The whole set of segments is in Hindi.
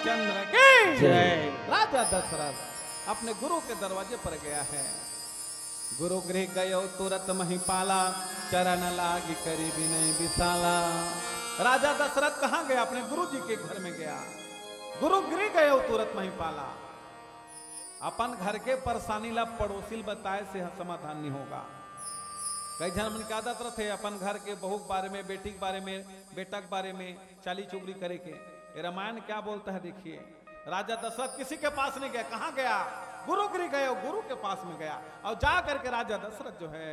रामचंद्र की जय। राजा दशरथ अपने गुरु के दरवाजे पर गया है। गुरु गृह गयो तुरत महिपाला, चरण लागी करी विनय विशाला। राजा दशरथ कहाँ गया? अपने गुरु जी के घर में गया। गुरु गृह गयो तुरत महिपाला। अपन घर के परेशानी ला पड़ोसी बताए से समाधान नहीं होगा। कई जन मन की आदत रहे अपन घर के बहू के बारे में, बेटी के बारे में, बेटा के बारे में चाली चुगली करे के। रामायण क्या बोलता है देखिए। राजा दशरथ किसी के पास नहीं गया। कहाँ गया? गुरु गृह गए, गुरु के पास में गया। और जा करके राजा दशरथ जो है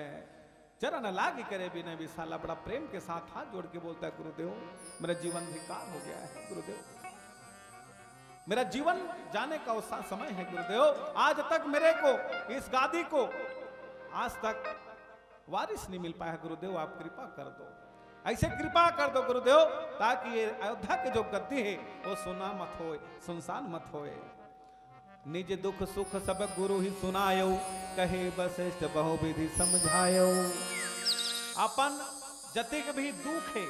चरण लागी करे विनय विशाला, बड़ा प्रेम के साथ हाथ जोड़ के बोलता है, गुरुदेव मेरा जीवन धिक्कार हो गया है। गुरुदेव मेरा जीवन जाने का समय है। गुरुदेव आज तक मेरे को इस गादी को आज तक वारिस नहीं मिल पाया। गुरुदेव आप कृपा कर दो, ऐसे कृपा कर दो गुरुदेव, ताकि ये अयोध्या के जो गद्दी है वो सुना मत होए, सुनसान मत होए। निज दुख सुख सब गुरु ही सुनायो, कहे वशिष्ठ बहु विधि समझायो। अपन जतिक भी दुख है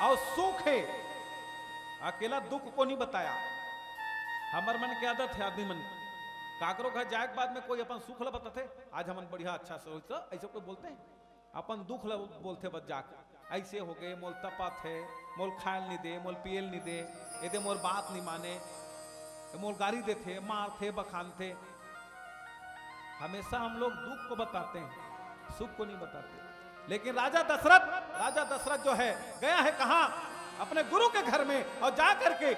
और सुख है, अकेला दुख को नहीं बताया। हमार मन की आदत है आदमी मन काकरो घर जाए के बाद में कोई अपन सुख ला बताते, आज हम बढ़िया अच्छा से ऐसे कोई बोलते हैं। अपन दुख ला बोलते बस जाकर ऐसे हो गए, मोल तपा थे, मोल खायल नहीं दे, मोल पियल नहीं दे, ये मोल बात नहीं माने, मोल गाली देते, मार थे, बखान थे। हमेशा हम लोग दुख को बताते हैं, सुख को नहीं बताते। लेकिन राजा दशरथ जो है गया है कहां? अपने गुरु के घर में, और जा करके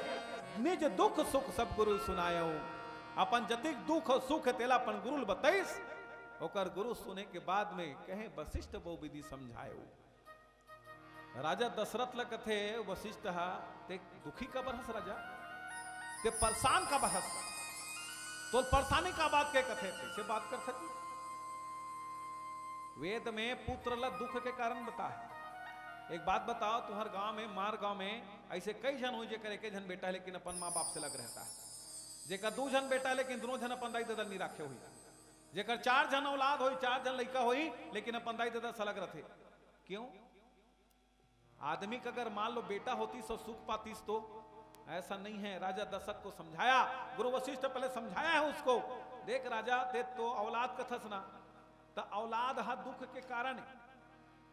निज दुख सुख सब गुरु सुनायो। अपन जतिक दुख और सुख तेला अपन गुरु बताइस, ओकर गुरु सुने के बाद में कहे वशिष्ठ बहु विधि समझायो। राजा दशरथ ल कथे वशिष्ठ ते दुखी का बरस राजा, ते परेशान का बरस, तो परेशानी का बात के कथे कैसे बात कर सकी? वेद में पुत्र ला दुख के कारण बता है। एक बात बताओ, तुम्हार गांव में, मार गांव में ऐसे कई जन हो जे करे के जन बेटा लेकिन अपन माँ बाप से लग रहता है। जेकर 2 जन बेटा लेकिन दोनों जन अपन दाई दादा नहीं राखे हुई। जेकर 4 जन औलाद होई, 4 जन लड़का होई, लेकिन अपन दाई दादा से लग रहे। क्यों? आदमी का अगर मान लो बेटा होती सो सुख पातीस, तो ऐसा नहीं है। राजा दशरथ को समझाया, गुरु वशिष्ठ पहले समझाया है उसको। देख राजा, ते तो औलाद कथस ना, तो औलाद हा दुख के कारण है।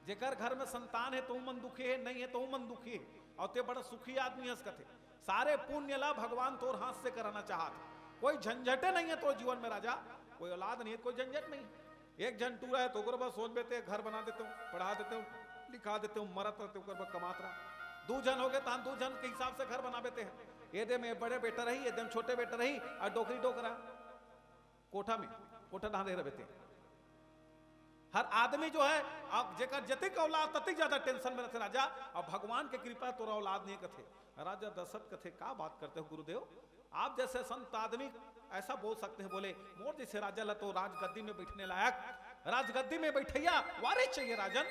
जेकर घर में संतान है तो मन दुखी है, नहीं है तो मन दुखी है। और ते बड़ा सुखी आदमी हंस कथे, सारे पुण्य ला भगवान तोर हाथ से कराना चाहते। कोई झंझटे नहीं है तो जीवन में राजा, कोई औलाद नहीं है, कोई झंझट नहीं। एक जन टूरा है तो बस सोच देते घर बना देते हूँ, पढ़ा देते हूँ, लिखा देते हूँ, मरत रहते हूँ, कमात रहा। 2 जन हो गए तो 2 जन के हिसाब से घर बना देते हैं। ये दे में बड़े बेटा रही, ये दे में छोटे बेटा रही, और डोकरी डोकरा कोठा में कोठा ढांढे रहते हैं। हर आदमी जो है आप जेकर जतिक औलाद ततिक ज्यादा टेंशन में रहते राजा। और भगवान की कृपा तोरा औलाद नहीं कथे। राजा दशरथ कथे का बात करते हो गुरुदेव? आप जैसे संत आदमी ऐसा बोल सकते हैं? बोले मोर जैसे राजा ला तो राजगद्दी में बैठने लायक, राजगद्दी में बैठैया वारिस चाहिए राजन।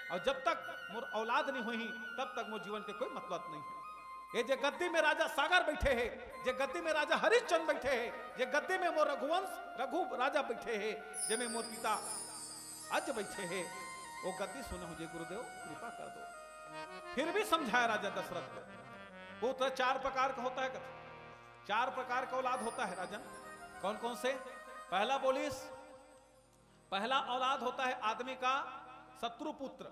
और जब तक मोर औलाद नहीं हुई तब तक मोर जीवन के कोई मतलब नहीं है। ये जे गद्दी में राजा सागर बैठे हैं, जे गद्दी में राजा हरिश्चंद्र बैठे हैं, जे गद्दी में मोर रघुवंश रघु राजा बैठे हैं, जे में मोर पिता आज बैठे हैं, वो गद्दी सुने हो जे गुरुदेव कृपा कर दो। फिर भी समझाया राजा दशरथ को। पुत्र 4 प्रकार का होता है कथा, 4 प्रकार का औलाद होता है राजन। कौन कौन से? पहला बोलिस, पहला औलाद होता है आदमी का शत्रु पुत्र।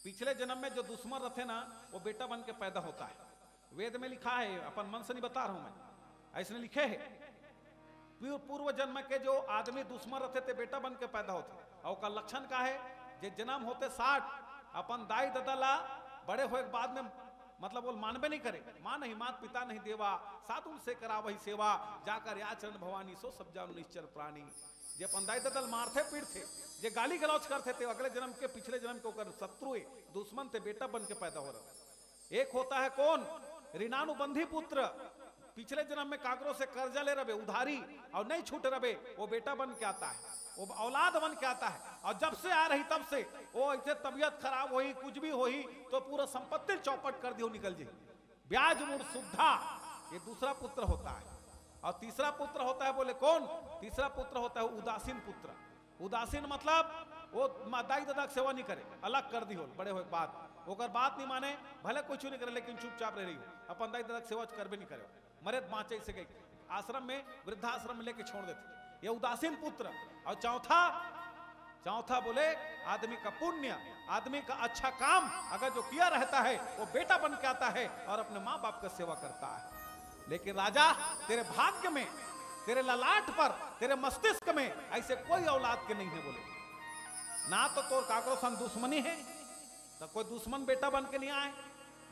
पिछले जन्म में जो दुश्मन रहते ना, वो बेटा बन के पैदा होता है। वेद में लिखा है, अपन मन से नहीं बता रहा हूं मैं, ऐसे लिखे है। पूर्व जन्म के जो आदमी दुश्मन रहते थे बेटा बन के पैदा होते। और का लक्षण का है, जे जन्म होते 60, अपन दाई दादा ला बड़े होए के बाद में मतलब वो मानबे नहीं करे, मां नहीं, मात पिता नहीं देवा, साथ उनसे करा वही सेवा, जाकर आचरण भवानी सो सब जान निश्चर प्राणी। जे अपन दाई दादा मारते पीड़ते, जे गाली गलौज करते थे, अगले जन्म के पिछले जन्म के ओकर शत्रु दुश्मन थे, बेटा बन के पैदा हो रहा। एक होता है कौन? ऋणानुबंधी पुत्र। पिछले जन्म में काकरों से कर्जा ले रहे, उधारी, और नहीं छूट रहे, वो बेटा बन के आता है, वो औलाद बन के आता है। और जब से आ रही तब से वो ऐसे तबीयत खराब हुई, कुछ भी हुई तो पूरा संपत्ति चौपट कर दियो, निकल जाए, ब्याज मूड सुविधा। ये दूसरा पुत्र होता है। और तीसरा पुत्र होता है, बोले कौन? तीसरा पुत्र होता है उदासीन पुत्र। उदासीन मतलब वो दाई दादा सेवा नहीं करे, अलग कर दी हो बड़े हो बात ओकर बात नहीं माने, भले कुछ नहीं करे लेकिन चुपचाप रह रही हो, अपन दाई दादा सेवा कर भी नहीं करे, मरे बाँचे से गई आश्रम में वृद्धाश्रम में लेके छोड़ देते, ये उदासीन पुत्र। और चौथा बोले आदमी का पुण्य, आदमी का अच्छा काम अगर जो किया रहता है वो बेटा बन के आता है और अपने माँ बाप का सेवा करता है। लेकिन राजा तेरे भाग्य में, तेरे ललाट पर, तेरे मस्तिष्क में ऐसे कोई औलाद के नहीं है। बोले ना तो तोर काकरो संग दुश्मनी है तो कोई दुश्मन बेटा बन के नहीं आए,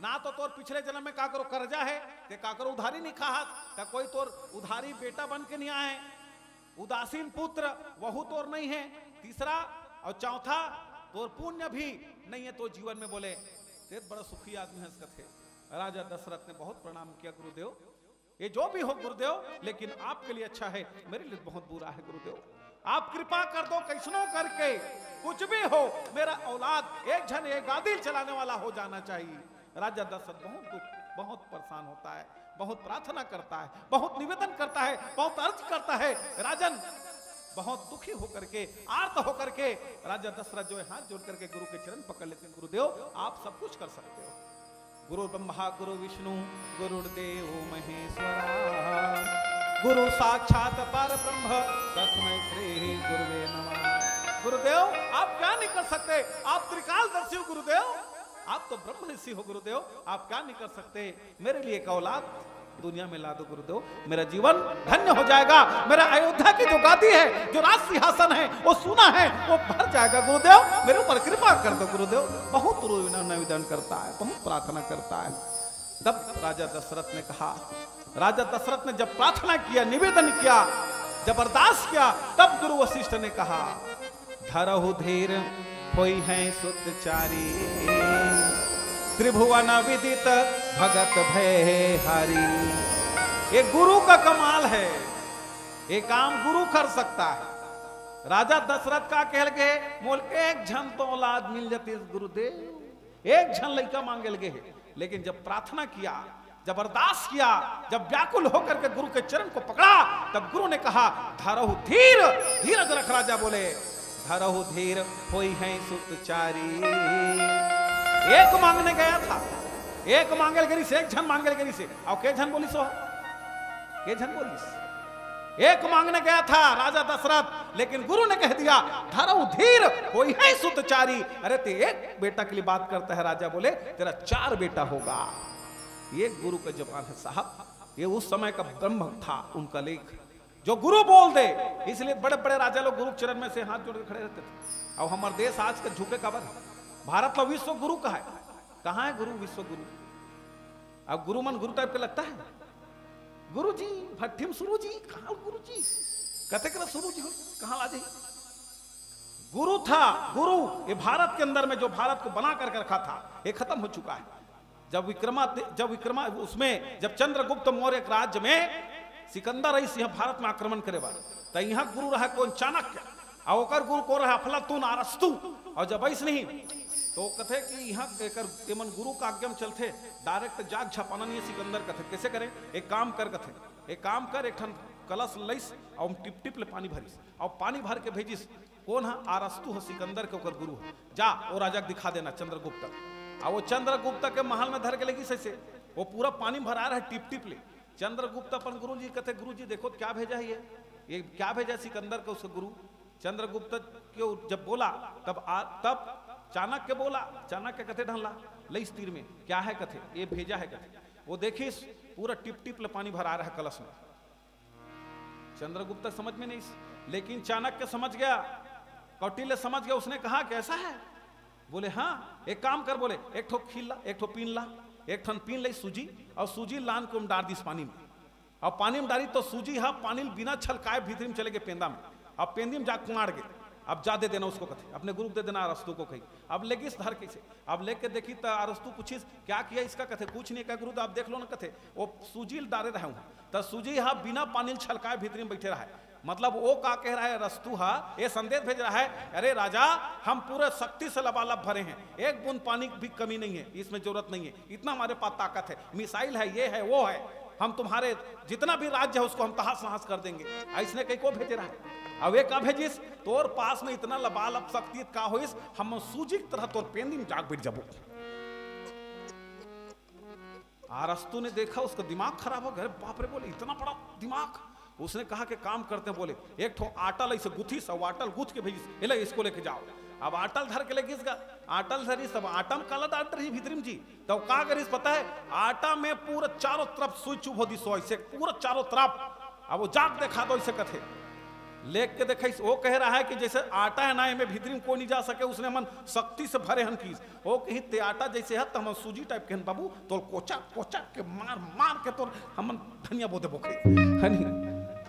ना तो तोर पिछले जन्म में काकरो कर्जा है ते काकरो उधारी नहीं खात तो कोई तोर उधारी बेटा बन के नहीं आए, उदासीन पुत्र वहू तोर नहीं है। तीसरा और चौथा तोर पुण्य भी नहीं है तो जीवन में। बोले तेरे बड़ा सुखी आदमी है इसका थे। राजा दशरथ ने बहुत प्रणाम किया, गुरुदेव ये जो भी हो गुरुदेव, लेकिन आपके लिए अच्छा है, मेरे लिए बहुत बुरा है गुरुदेव, आप कृपा कर दो, कैसनो करके कुछ भी हो मेरा औलाद एक जन एक गादी चलाने वाला हो जाना चाहिए। राजा दशरथ बहुत दुख, बहुत परेशान होता है, बहुत प्रार्थना करता है, बहुत निवेदन करता है, बहुत अर्ज करता है। राजन बहुत दुखी होकर के, आर्त होकर के राजा दशरथ जो है हाथ जोड़ करके गुरु के चरण पकड़ लेते हैं, गुरुदेव आप सब कुछ कर सकते हो। गुरु ब्रह्मा गुरु विष्णु गुरुदेव महेश्वरा, गुरु साक्षात पर ब्रह्म तस्मै श्री गुरुवे नमः। गुरुदेव आप क्या नहीं कर सकते, आप त्रिकालदर्शी हो गुरुदेव, आप तो ब्रह्म ऋषि हो गुरुदेव, आप क्या नहीं कर सकते, मेरे लिए एक औलाद दुनिया में ला दो गुरुदेव, मेरा जीवन धन्य हो जाएगा, मेरा अयोध्या की जो गादी है, जो राज सिंहासन है, वो सुना है, वो भर जाएगा गुरुदेव, मेरे ऊपर कृपा कर दो गुरुदेव। बहुत निवेदन करता है, बहुत प्रार्थना करता है। तब राजा दशरथ ने कहा, राजा दशरथ ने जब प्रार्थना किया, निवेदन किया, जब अरदास किया, तब गुरु वशिष्ठ ने कहा धरहु धीर होई है सुतचारी, त्रिभुवन विदित भगत भय हरि। ये गुरु का कमाल है, ये काम गुरु कर सकता है। राजा दशरथ का कह के मोल एक झन तो औलाद मिल जाती गुरुदेव, एक झन लड़का मांगे लगे है, लेकिन जब प्रार्थना किया, जब अरदास किया, जब व्याकुल होकर के गुरु के चरण को पकड़ा, तब गुरु ने कहा धरहु धीर, धीरज रख। राजा बोले धरहु धीर होई है सुतचारी। एक मांगने गया था, एक मांगल गरी से, एक झन मांगल गरी से, और के झन बोली सो, के झन बोली, एक मांगने गया था राजा दशरथ, लेकिन गुरु ने कह दिया धरहु धीर होई है सुतचारी। अरे ते एक बेटा के लिए बात करता है, राजा बोले तेरा 4 बेटा होगा। ये गुरु का जवान है साहब, ये उस समय का ब्रह्म था उनका लेख, जो गुरु बोल दे। इसलिए बड़े बड़े राजा लोग गुरु चरण में से हाथ जोड़ के खड़े रहते थे। और हमारे देश आज का झुके काबर, भारत में विश्व गुरु कहा है, कहां है गुरु, विश्व गुरु। अब गुरु मन गुरु टाइप का लगता है, गुरु जी भट्टिम सुरु जी, कहां गुरु जी, कहते कर सुरु जी कहां ला जी। गुरु था, गुरु ये भारत के अंदर में जो भारत को बना कर रखा था, ये खत्म हो चुका है। जब विक्रमा उसमें जब चंद्रगुप्त मौर्य के राज्य में सिकंदर आई सिंह भारत में आक्रमण करे वाला, तो यहाँ गुरु रहा कौन, चाणक्य, और ओकर गुरु को रहा अफलातून अरस्तु। और जब ऐसे नहीं तो कहते कि यहाँ एमन गुरु का आज्ञा में चलते, डायरेक्ट जाग छपाना नहीं सिकंदर कथे, कैसे करें, एक काम कर कथे, एक काम कर, एक ठन कलश लईस और टिप टिप ले पानी भरिस, और पानी भर के भेजिस, कौन है, अरस्तु है सिकंदर के ओकर गुरु है, जा वो राजा दिखा देना चंद्रगुप्त। और वो चंद्रगुप्त के महल में धर के लगी से वो पूरा पानी भरा रहा है टिप टिप ले। चंद्रगुप्त अपन गुरु जी कहते, गुरु जी देखो क्या भेजा है, ये क्या भेजा सिकंदर का उसका गुरु। चंद्रगुप्त क्यों जब बोला तब चाणक्य बोला, चाणक्य कथे ढंला लई तीर में क्या है कथे, ये भेजा है कथे। वो देखिए पूरा टिप टिप ले पानी भरा रहा है कलश में। चंद्रगुप्त समझ में नहीं, लेकिन चाणक्य समझ गया, कौटिल्य समझ गया, उसने कहा कैसा है, बोले हाँ एक काम कर, बोले एक ठो खील ला, एक ठो पीन ला, एक ठन पीन ली सूजी, और सूजी लान को डाल दी पानी में, और पानी में डाली तो सूजी हाँ पानी बिना छलकाए भीतर में चले गए पेंदा में, अब पेंदी में जाके कुमार गए। अब जा दे देना उसको कथे, अपने गुरु दे देना अरस्तु को कही। अब लेगी इस धर कैसे, अब लेके देखी तो अरस्तु पूछिस क्या किया इसका, कथे कुछ नहीं, क्या गुरु आप देख लो ना, कथे वो सूजी डाले रहे हूँ, तो सूजी हाँ बिना पानी छलकाए भीतर में बैठे रहा है। मतलब वो का कह रहा है रस्तु हा, ये संदेश भेज रहा है, अरे राजा हम पूरे शक्ति से लबालब भरे हैं, एक बूंद पानी की भी कमी नहीं है, इसमें जरूरत नहीं है, इतना हमारे पास ताकत है, मिसाइल है, ये है वो है, हम तुम्हारे जितना भी राज्य है उसको हम तहस नहस कर देंगे। ऐसने कहीं को भेज रहा है, अब एक भेजिस तोर पास में इतना लबालब शक्ति का होइस हम सूजी की तरह तोर पेन दिन जाग बैठ जाबो। अरस्तु ने देखा उसका दिमाग खराब हो गया, बाप रे बोले इतना बड़ा दिमाग। उसने कहा कि काम करते हैं, बोले एक ठो आटल ऐसे गुथी सब आटल गुथ के भेजिस, ले इसको लेके जाओ। अब आटल धर के ले घिस गा, आटल धरी सब आटम काला डाट रही भीतरी में जी। तो का करिस पता है, आटा में पूरा चारों तरफ सुई चुभ हो दी सो ऐसे पूरा चारों तरफ। अब वो जाग देखा दो ऐसे कथे लेख के देखा, वो कह रहा है कि जैसे आटा है ना में भीतरी में कोई नहीं जा सके, उसने मन शक्ति से भरे हन कीस। वो कही ते आटा जैसे है तो हम सूजी टाइप के हन बाबू, तो कोचा कोचा के मार मार के तो हम धनिया बोते बोखे हनी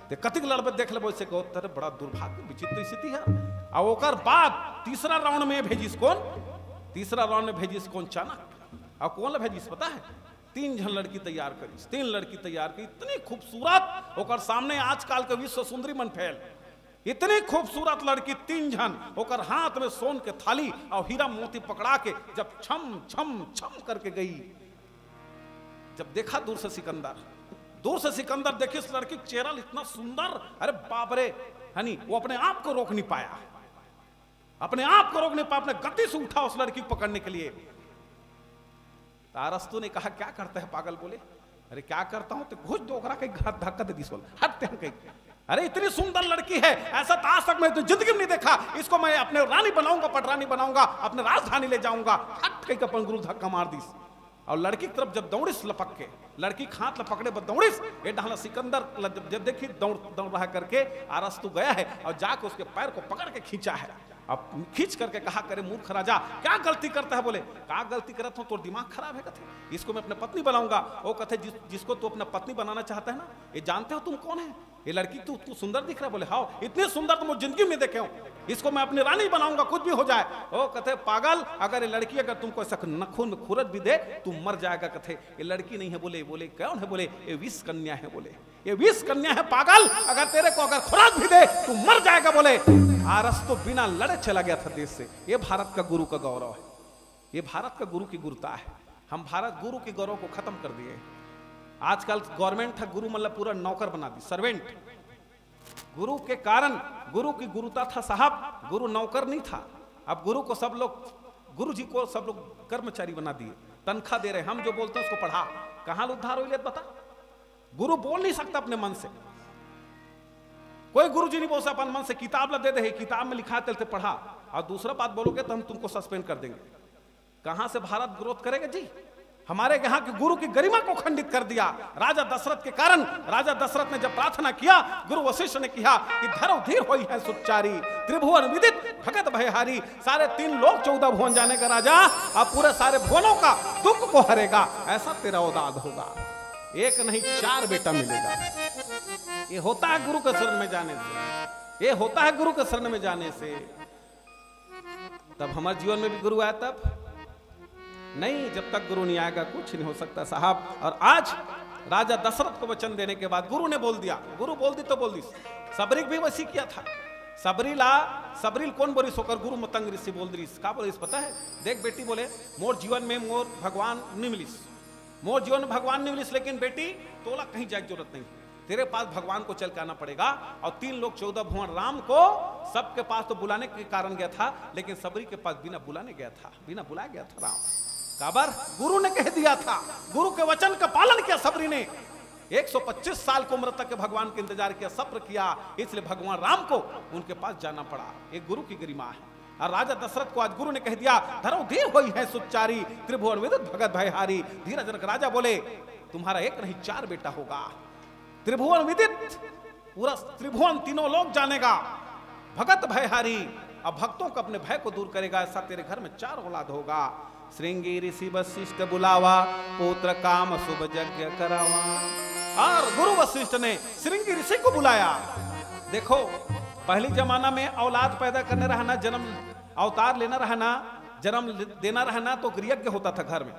ते कतिक लड़बे देख ले वैसे को तेरे बड़ा दुर्भाग्य विचित्र स्थिति है। और ओकर बाद तीसरा राउंड में भेजिस कौन, तीसरा राउंड में भेजिस कौन, चाणक्य। और कौन भेजिस पता है, 3 जन लड़की तैयार करी, 3 लड़की तैयार की, इतनी खूबसूरत ओकर सामने आजकल के विश्व सुंदरी मन फैल, इतनी खूबसूरत लड़की 3 जन ओकर हाथ में सोन के थाली और हीरा मोती पकड़ा के जब छम छम छम करके गई, जब देखा दूर से सिकंदर देखिए इस लड़की का चेहरा इतना सुंदर, अरे बाप रे हनी, वो अपने आप को रोक नहीं पाया, अपने गति से उठा उस लड़की को पकड़ने के लिए। अरस्तु ने कहा क्या करता है पागल, बोले अरे क्या करता हूं तो घुस दोगरा के हाथ धक्का दे दी, हटते हैं कहीं, अरे इतनी सुंदर लड़की है ऐसा तो आज तक मैं तो जिंदगी में नहीं देखा, इसको मैं अपने रानी बनाऊंगा, पटरानी बनाऊंगा, अपने राजधानी ले जाऊंगा, हट कहीं अपन गुरु धक्का मार दी। और लड़की की तरफ जब दौड़िस लपक के, लड़की हाथ लपकड़े बद दौड़िस, ये ढाला सिकंदर जब देखी दौड़ रहा करके अरस्तु गया है और जाकर उसके पैर को पकड़ के खींचा है। अब खींच करके कहा करे मूर्ख राजा क्या गलती करता है, बोले क्या गलती करता हूं, तो दिमाग खराब है, कथे इसको मैं अपने पत्नी बनाऊंगा। वो कथे जिसको तू अपना पत्नी बनाना चाहता है ना, ये जानते हो तुम कौन है, ये लड़की तू सुंदर दिख रहा है, बोले हाँ इतनी सुंदर तो मैं जिंदगी में देखे हूं, इसको मैं अपनी रानी बनाऊंगा कुछ भी हो जाए। वो कथे पागल, अगर ये लड़की अगर तुमको ऐसा नखून में खुरद भी दे तू मर जाएगा। कथे ये लड़की नहीं है, बोले कौन है, बोले ये विष कन्या है, बोले ये विष कन्या है पागल, अगर तेरे को अगर खुराक भी दे तू मर जाएगा। बोले अरस्तु बिना लड़े चला गया था देश से। ये भारत का गुरु का गौरव है, ये भारत का गुरु की गुरुता है। हम भारत गुरु के गौरव को खत्म कर दिए। आजकल गवर्नमेंट है गुरु मतलब पूरा नौकर बना दी, सर्वेंट। गुरु के कारण गुरु की गुरुता था साहब, गुरु नौकर नहीं था। अब गुरु को सब लोग, गुरु जी को सब लोग कर्मचारी बना दिए, तनख्वाह दे रहे, हम जो बोलते हैं उसको पढ़ा। कहां उद्धार हो बता, गुरु बोल नहीं सकता अपने मन से, कोई गुरु जी नहीं बोल सकता अपन मन से, किताब ला दे दे, किताब में लिखा है पढ़ा, और दूसरा बात बोलोगे तो हम तुमको सस्पेंड कर देंगे। कहां से भारत ग्रोथ करेगा जी। हमारे यहाँ के गुरु की गरिमा को खंडित कर दिया राजा दशरथ के कारण। राजा दशरथ ने जब प्रार्थना किया, गुरु वशिष्ठ ने किया कि धरो धीर होई है सुचारी, त्रिभुवन विदित भगत भयहारी। सारे 3 लोग 14 भुवन जाने का राजा, अब पूरे सारे भुवनों का दुख को हरेगा, ऐसा तेरा औदाद होगा। 1 नहीं 4 बेटा मिलेगा। ये होता है गुरु के शरण में जाने से, ये होता है गुरु के शरण में जाने से। तब हमारे जीवन में भी गुरु आया, तब नहीं, जब तक गुरु नहीं आएगा कुछ नहीं हो सकता साहब। और आज राजा दशरथ को वचन देने के बाद गुरु ने बोल दिया, गुरु बोल दी तो बोल दी। सबरील भी वैसी किया था। सबरील कौन बोलिस होकर गुरु मतंग ऋषि बोल दी। का बोलिस पता है, देख बेटी, बोले मोर जीवन में मोर भगवान नहीं मिलिस, मोर जीवन में भगवान नहीं मिलिस, लेकिन बेटी तोला कहीं जाए जरूरत नहीं, तेरे पास भगवान को चल के आना पड़ेगा। और 3 लोग 14 भुवन, राम को सबके पास तो बुलाने के कारण गया था, लेकिन सबरी के पास बिना बुलाने गया था, बिना बुलाया गया था राम। काबर गुरु ने कह दिया था, गुरु के वचन का पालन किया सबरी ने। 125 साल की उम्र तक के भगवान के इंतजार किया, सब्र किया, इसलिए भगवान राम को उनके पास जाना पड़ा। एक गुरु की गरिमा है। और राजा दशरथ को आज गुरु ने कह दिया, धरो धीर होई है सुचारी, त्रिभुवन विदित भगत भयहारी। धीरज रख राजा बोले, तुम्हारा 1 नहीं 4 बेटा होगा। त्रिभुवन विदित, पूरा त्रिभुवन 3 लोग जानेगा, भगत भयहारी, अब भक्तों को अपने भय को दूर करेगा, ऐसा तेरे घर में 4 औलाद होगा। श्रृंगी ऋषि वशिष्ठ बुलावा, पुत्र काम शुभ यज्ञ करावा। और गुरु वशिष्ठ ने श्रृंगी ऋषि को बुलाया। देखो पहले जमाना में औलाद पैदा करने रहना, जन्म अवतार लेना रहना, जन्म देना रहना, तो यज्ञ होता था घर में।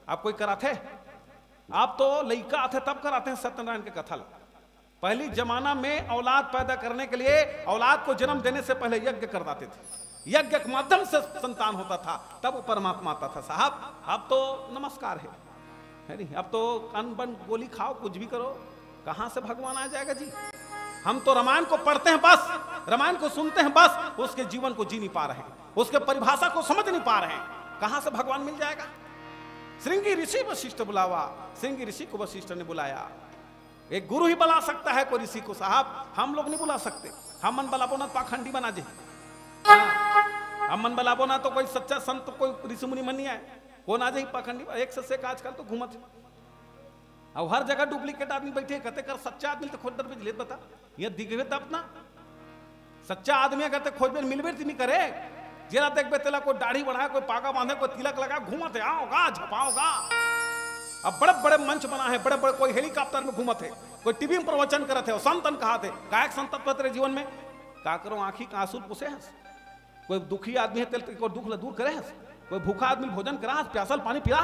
आप कोई कराते, आप तो लड़का आते तब कराते हैं सत्यनारायण के कथल। पहली जमाना में औलाद पैदा करने के लिए, औलाद को जन्म देने से पहले यज्ञ करवाते थे। यज्ञ के माध्यम से संतान होता था, तब वो परमात्मा आता था साहब। अब तो नमस्कार है नहीं, अब तो अन्न बन गोली खाओ, कुछ भी करो, कहां से भगवान आ जाएगा जी। हम तो रामायण को पढ़ते हैं बस, रामायण को सुनते हैं बस, उसके जीवन को जी नहीं पा रहे हैं, उसके परिभाषा को समझ नहीं पा रहे हैं। कहां से भगवान मिल जाएगा? श्रृंगी ऋषि वशिष्ठ बुलावा, श्रृंगी ऋषि को वशिष्ठ ने बुलाया। एक गुरु ही बुला सकता है कोई ऋषि को साहब, हम लोग नहीं बुला सकते। हम मन बलाबो ना पाखंडी बना दे, हम मन बलाबो ना तो कोई सच्चा संत कोई ऋषि मुनि मन नहीं आए, कौन आ जाए पाखंडी। एक से एक आजकल तो घूमत है, और हर जगह डुप्लीकेट आदमी बैठे कहते कर सच्चा आदमी तो खोज दर पे बता, ये दिखबे तब ना सच्चा आदमी कहते खोजबे मिलबे नहीं करे। जरा देखबे तेला कोई दाढ़ी बढ़ाए, कोई पागा बांधे, कोई तिलक लगा घूमत है, आओगा झपाओगा। अब बड़े बड़े मंच बना है, बड़े बड़े कोई हेलीकॉप्टर में घूमत है, कोई टीवी में प्रवचन करते है, संतन कहा थे कायक संत तेरे जीवन में का करो आंखी का आंसू पुसे हंस। कोई दुखी आदमी है तेल को दुख दूर करे हंस, कोई भूखा आदमी भोजन करा, प्यासल पानी पिला।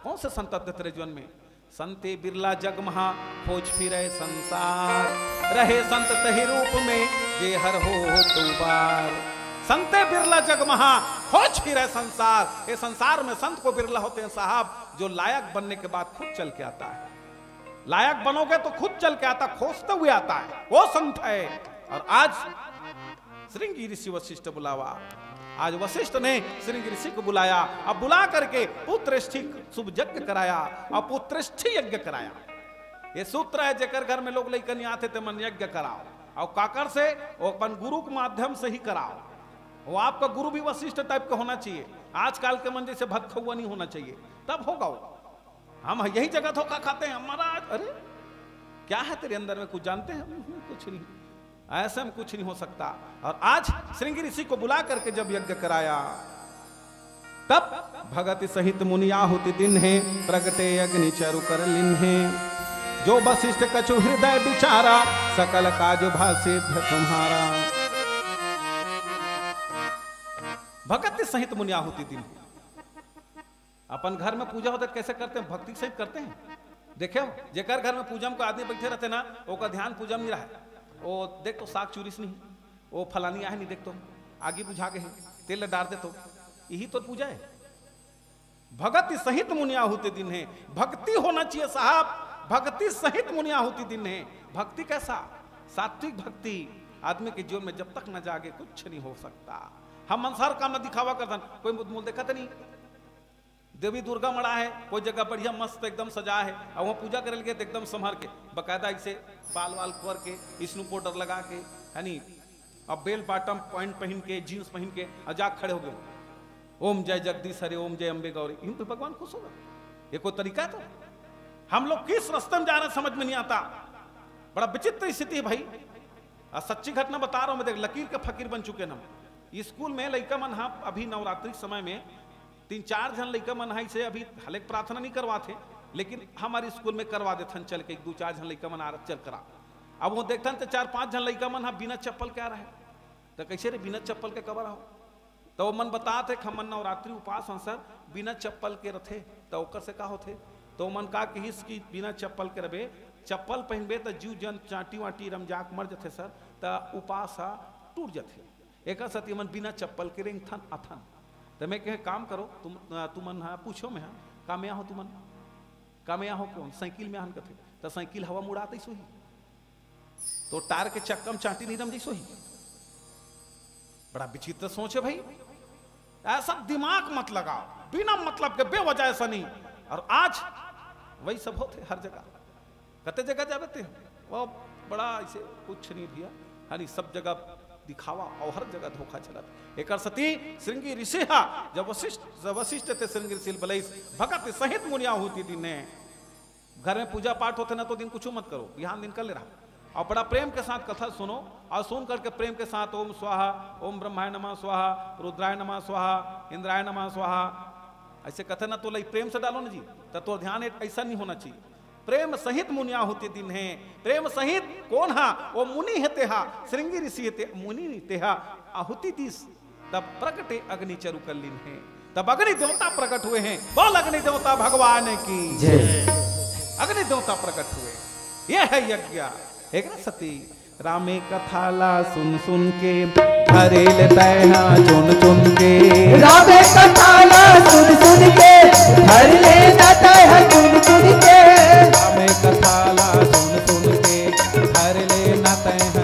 कौन से संत तेरे जीवन में? संते बिरला जग महा खोज फिरे संसार, रहे संत तही रूप में जे हर हो तू बार। संते बिरला जग महा खोज फिरे संसार, ये संसार में संत को बिरला होते हैं साहब, जो लायक बनने के बाद खुद चल के आता है। लायक बनोगे तो खुद चल के आता, खोजते हुए आता है, वो संत है। और आज श्रृंगी ऋषि वशिष्ठ बुलावा, आज वशिष्ठ ने श्रृंगी ऋषि को बुलाया, अब बुला करके पुत्रेष्ठी शुभ यज्ञ कराया, और पुत्रेष्ठी यज्ञ कराया। ये सूत्र है, जेकर घर में लोग लेकर नहीं आते थे मन यज्ञ कराओ, और काकर से वो अपन गुरु के माध्यम से ही कराओ। वो आपका गुरु भी वशिष्ठ टाइप का होना चाहिए, आजकल के मन जैसे भक्खुआ नहीं होना चाहिए, तब होगा वो। हम यही जगह धोखा खाते हैं हमारा। अरे क्या है तेरे अंदर में, कुछ जानते हैं? कुछ नहीं, ऐसे में कुछ नहीं हो सकता। और आज श्रृंगी ऋषि को बुला करके जब यज्ञ कराया, तब भगत सहित मुनि आहुति दिन है, प्रगटे अग्नि चरु कर लिन्हे। जो वशिष्ठ कछु हृदय विचारा, सकल काज भासिद्ध तुम्हारा। भगत सहित मुनि आहुति दिन। अपन घर में पूजा होता है कैसे करते हैं? भक्ति सहित करते हैं। देखे जेकर घर में पूजा में आदमी बैठे रहते ना, वो ध्यान पूजा में नहीं रहा, वो देख तो साग चूरिस नहीं, वो फलानी आहे नहीं, देख तो आगे बुझा गए तेल डाल दे, तो यही तो पूजा है। भगत सहित मुनि आहुति दिन है, भक्ति होना चाहिए साहब, भक्ति सहित मुनि आहुति दिन है। भक्ति कैसा? सात्विक भक्ति। आदमी के जीवन में जब तक न जागे कुछ नहीं हो सकता। हम मंसार काम न दिखावा करता, कोई मूल देखा तो नहीं। देवी दुर्गा मड़ा है, कोई जगह बढ़िया मस्त एकदम सजा है, और वहाँ पूजा करे लगे एकदम संभाल के, बकायदा इसे बाल वाल कर के, स्नो पाउडर लगा के, है नी, अब बेल बॉटम पैंट पहन के, जीन्स पहन के अजाक खड़े हो गए, ओम जय जगदीश हरे, ओम जय अम्बे गौरी। इन पे भगवान खुश होगा? ये कोई तरीका है? तो हम लोग किस रास्ते में जा रहे हैं समझ में नहीं आता। बड़ा विचित्र स्थिति है भाई। सच्ची घटना बता रहा हूं मैं, देख लकीर के फकीर बन चुके ना। स्कूल में लड़का मन, हाँ अभी नवरात्रि समय में 3-4 जन लड़का मन है से अभी हाले प्रार्थना नहीं करवाते, लेकिन हमारे स्कूल में करवा देते चल के, 2-4 जन लड़का मन आ रहा चल करा। अब वो देखते तो 4-5 जन लड़का मन बिना चप्पल के आ रहा है, तो कैसे रे बिना चप्पल के कबर आओ? तो वो मन बताते हम नवरात्रि उपास सर बिना चप्पल के रथे, तो ओकर से का होते? तो मन का कि इसकी बिना चप्पल के रहे, चप्पल पहनबे तो जीव जन चाटी वाटी रमजाक मर जाते सर, तो उपास टूट जाते। एक सती मन बिना चप्पल के रेंग थन अथन। तो मैं कहे काम करो, तुमन हाँ पूछो मैं, हाँ का में हो तुमन, का में हो कौन? साइकिल में हन कथे, तो साइकिल हवा मुड़ाते सोही, तो टायर के चक्कम चाटी नहीं रम जी सोही। बड़ा विचित्र सोच है भाई, ऐसा दिमाग मत लगाओ, बिना मतलब के बेवजह ऐसा नहीं। और आज वही सब होते हर जगह, कते जगह जाते वो बड़ा ऐसे कुछ नहीं भैया, हनी सब जगह दिखावा और हर जगह धोखा चला। एक सती श्रृंगी ऋषि जब वशिष्ठ थे श्रृंगी ऋषि बलैस भगत सहित मुनिया होती दिन ने। घर में पूजा पाठ होते ना तो दिन कुछ मत करो, यहाँ दिन कर ले रहा, और बड़ा प्रेम के साथ कथा सुनो, और सुन करके प्रेम के साथ ओम स्वाहा, ओम ब्रह्माय नमः स्वाहा, रुद्राय नमः स्वाहा, इंद्राय नमः स्वाहा, ऐसे कथा ना तो लई प्रेम से डालो ना जी, तो ध्यान ऐसा नहीं होना चाहिए। प्रेम सहित मुनिया होते दिन है, प्रेम सहित कौन हा? वो मुनि है तेहा, श्रृंगी ऋषि है मुनि तेहा आहुति दिस, तब प्रकटे अग्नि चरु कल्लिन है, तब अग्नि देवता प्रकट हुए हैं। बोल अग्नि देवता भगवान की जय। अग्नि देवता प्रकट हुए, यह है यज्ञ। एक ना सती रामे कथाला सुन सुन के, हरे लेता चुन चुन के, रामे कथाला सुन सुन के, हरे लेता है चुन चुन के, रामे कथाला सुन सुन के, हरे लेता है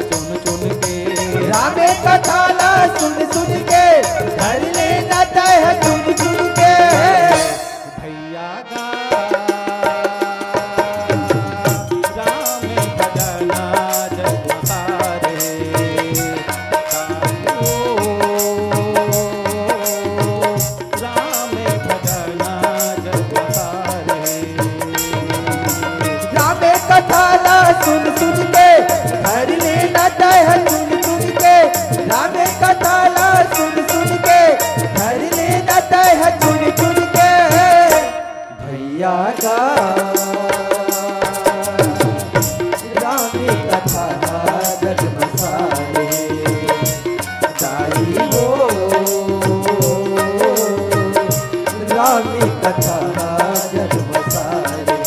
जाता है चुन चुन के भैया का रामी कथा जग मसाले गाई हो रामी कथा जग मसाले।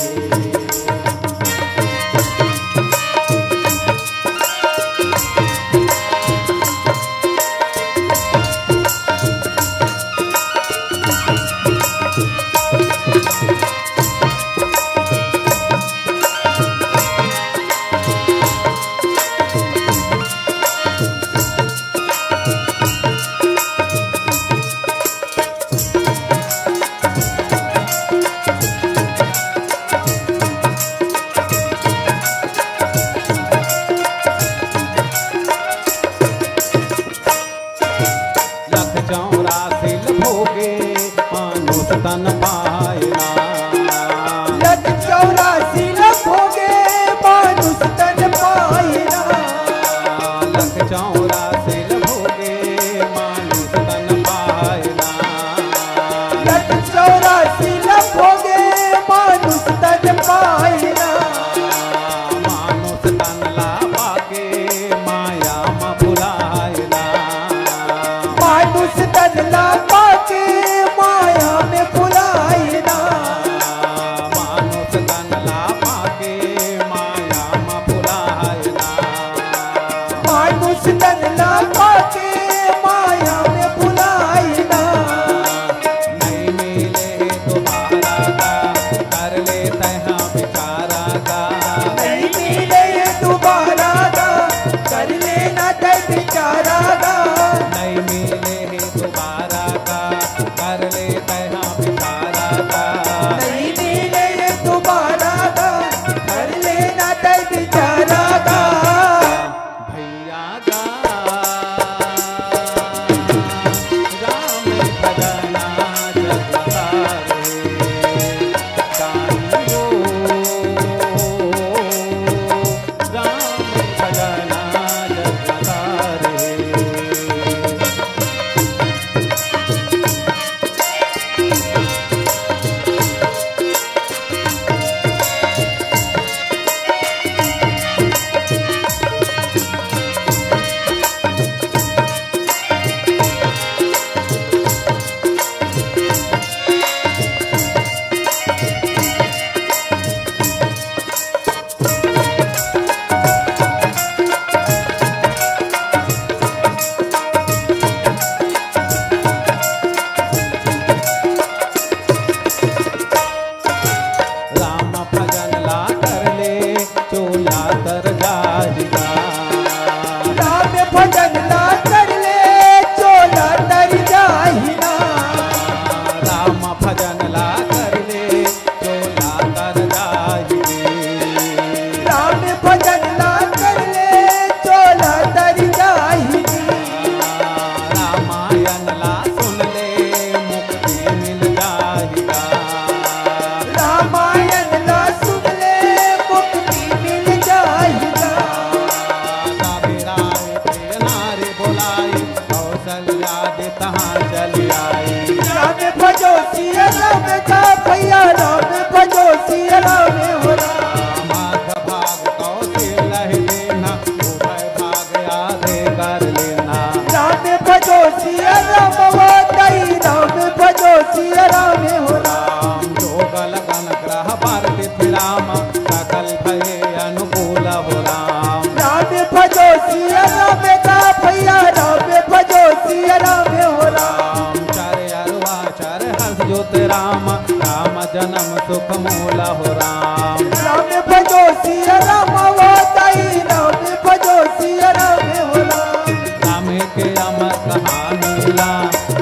राम राम जन्म सुख मूल हो राम। राम भजो सिया राम वाताई राम भजो सिया राम हो राम। राम के अमर कहानीला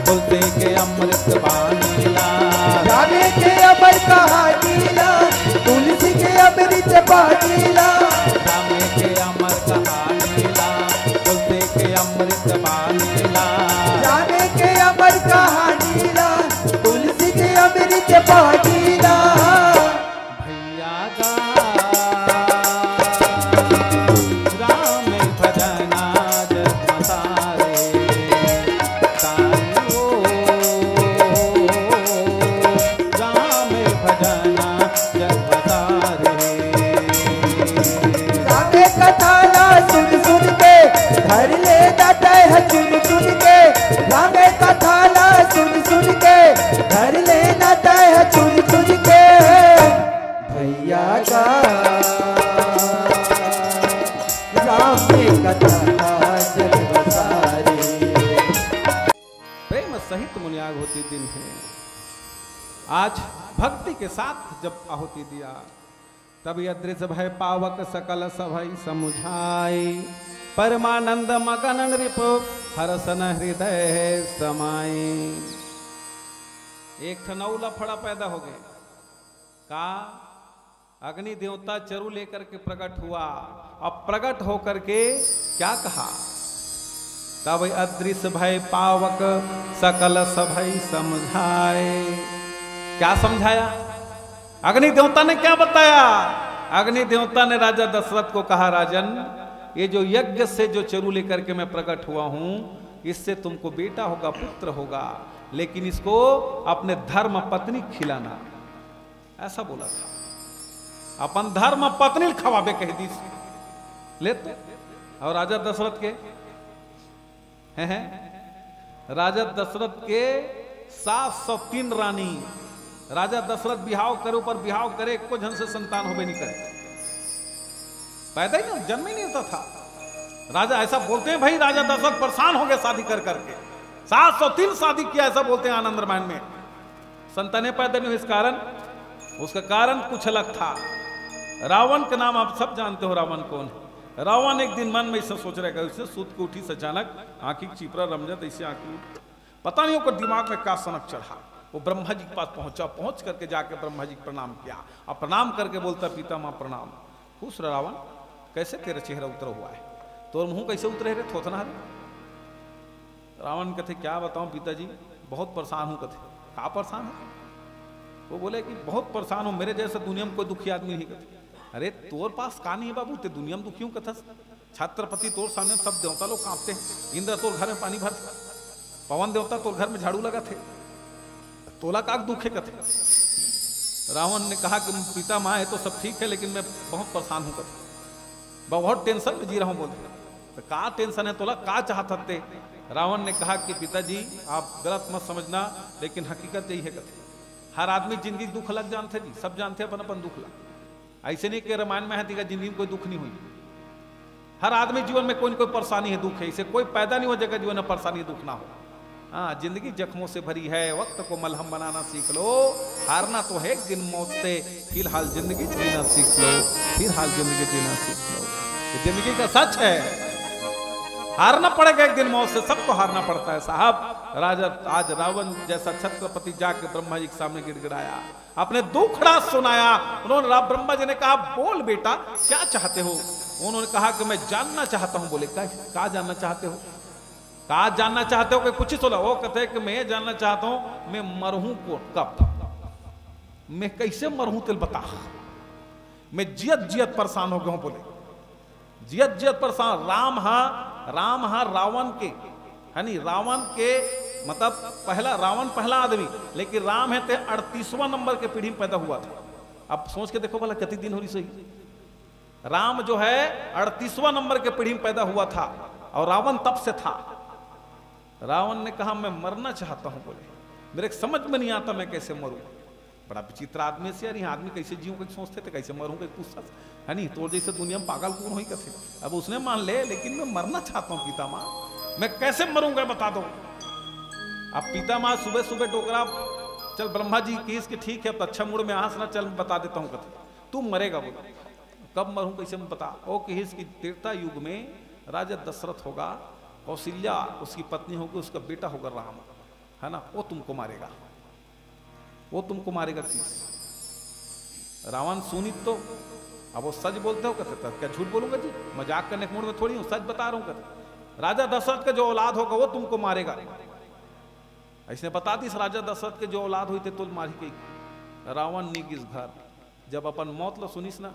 तुलसी के अमृत बानीला। राम के अमर कहानीला तुलसी के अमृत बानीला। राम के अमर कहानीला तुलसी के अमृत बानीला। राम के अमर कहानीला तुलसी के अमृत बानीला। भैया का धर लेना तह चुन चुन के भैया का राम ने कथा का जल बसारे। प्रेम सहित मुनियाग होती दिन है। आज भक्ति के साथ जब आहुति दिया तब अदृश्य भय पावक सकल सभई समुझाई। परमानंद मगन नृप हरसन हृदय समाई। एक ठनऊ लफड़ा पैदा हो गए। का अग्नि देवता चरु लेकर के प्रकट हुआ। अब प्रकट होकर के क्या कहा? तब अदृश्य भय पावक सकल सभई समझाए। क्या समझाया? अग्नि देवता ने क्या बताया? अग्नि देवता ने राजा दशरथ को कहा, राजन ये जो यज्ञ से जो चरु लेकर के मैं प्रकट हुआ हूं, इससे तुमको बेटा होगा, पुत्र होगा, लेकिन इसको अपने धर्म पत्नी खिलाना। ऐसा बोला था। अपन धर्म पत्नी खवाबे कह दी लेते। और राजा दशरथ के हैं राजा दशरथ के 703 रानी। राजा दशरथ बिहाव करे ऊपर बिहाव करे, को जन से संतान होबे नहीं करे, पैदा ही नहीं, जन्म ही नहीं होता था। राजा ऐसा बोलते हैं भाई, राजा दशरथ परेशान हो गए शादी कर करके। 703 शादी किया, ऐसा बोलते हैं आनंद रामायण में। संतानें पैदा नहीं हुई। इस कारण, उसका कारण कुछ अलग था। रावण का नाम आप सब जानते हो। रावण कौन है? रावण एक दिन मन में ऐसा सोच रहा है, उससे सूत को उठी से अचानक आंखी चिपरा रमजत ऐसे आंखी, पता नहीं उसको दिमाग में क्या सनक चढ़ा। वो ब्रह्मा जी के पास पहुंचा, पहुंच करके जाके ब्रह्मा जी को प्रणाम किया। अब प्रणाम करके बोलता, पिता माँ प्रणाम। खुश रह रावण, कैसे तेरा चेहरा उतरा हुआ है? तो मुंह कैसे उतरे रे थोथना रे? रावण कहते, क्या बताऊं पिताजी, बहुत परेशान हूं। कहते, कहा परेशान है? वो बोले कि बहुत परेशान हूं, मेरे जैसे दुनिया में कोई दुखी आदमी नहीं। कहते, अरे तोर पास का नहीं है बाबू, ते दुनिया में दुखी हूं। कथा छत्रपति तोर सामने सब देवता लोग कांपते हैं। इंद्र तोर घर में पानी भर, पवन देवता तोर घर में झाड़ू लगा थे, तोला का दुखे कथे। रावण ने कहा कि पिता माँ है तो सब ठीक है, लेकिन मैं बहुत परेशान हूं। कथे, बहुत टेंशन में जी रहा हूं। बोले, तो का टेंशन है तोला, का चाहता थे? रावण ने कहा कि पिताजी आप गलत मत समझना, लेकिन हकीकत यही है। कथे, हर आदमी जिंदगी दुख लग जानते जी, सब जानते अपन अपन दुख लग। ऐसे नहीं कि रामायण में है जिंदगी में कोई दुख नहीं हुई। हर आदमी जीवन में कोई न कोई परेशानी है, दुख है। इसे कोई पैदा नहीं हो जाएगा जीवन में परेशानी दुख ना हो। हाँ, जिंदगी जख्मों से भरी है, वक्त को मलहम बनाना सीख लो। हारना तो है एक दिन मौत से, फिलहाल जिंदगी जीना सीख लो। फिलहाल जिंदगी जीना सीख लो, ये जिंदगी का सच है। हारना पड़ेगा एक दिन मौत से, सबको हारना पड़ता है साहब। राजा आज रावण जैसा छत्रपति जाके ब्रह्मा जी के सामने गिड़गिड़ाया, अपने दुखड़ा सुनाया। उन्होंने ब्रह्मा जी ने कहा, बोल बेटा क्या चाहते हो? उन्होंने कहा कि मैं जानना चाहता हूं। बोले, क्या जानना चाहते हो? कहा जानना चाहते हो कि कुछ ही सोला? वो कहते हैं कि मैं जानना चाहता हूं मैं मरहूं को कब, मैं कैसे मरहूं तिल बता। मैं जियत जियत परेशान हो गया हूं। बोले, जियत जियत परेशान। राम हा रावण के, है नहीं, रावण के मतलब पहला, रावण पहला आदमी, लेकिन राम है ते 38वां नंबर के पीढ़ी में पैदा हुआ था। अब सोच के देखो भला कितनी दिन हो रही सही। राम जो है 38वां नंबर के पीढ़ी में पैदा हुआ था, और रावण तब से था। रावण ने कहा, मैं मरना चाहता हूं। बोले, मेरे समझ में नहीं आता मैं कैसे मरूं। बड़ा विचित्र आदमी से यार, आदमी कैसे जीव कहीं सोचते थे, कैसे मरूं कहीं पूछता है नहीं। तो जैसे दुनिया में पागल कौन हुई कथे। अब उसने मान ले, लेकिन मैं मरना चाहता हूं पिता माँ, मैं कैसे मरूंगा बता दो। अब पिता माँ सुबह सुबह टोकरा, चल ब्रह्मा जी की इसके ठीक है, अब अच्छा मूड में आंसना, चल बता देता हूँ कथे, तू मरेगा। बोला, कब मरूं कैसे मैं बता। ओ कि इसकी त्रेता युग में राजा दशरथ होगा, कौशल्या उसकी पत्नी होगी, उसका बेटा होगा राम, है ना, वो तुमको मारेगा, वो तुमको मारेगा। रावण सुनी तो, अब वो सच बोलते हो कहते, क्या झूठ बोलूंगा जी, मजाक करने के मूड में थोड़ी हूं, सच बता रहा हूं कहते। राजा दशरथ का जो औलाद होगा वो तुमको मारेगा। ऐसे बता दी, राजा दशरथ के जो औलाद हुई थे तुल मारी गई। रावण निगिस घर, जब अपन मौत लो सुनिस ना,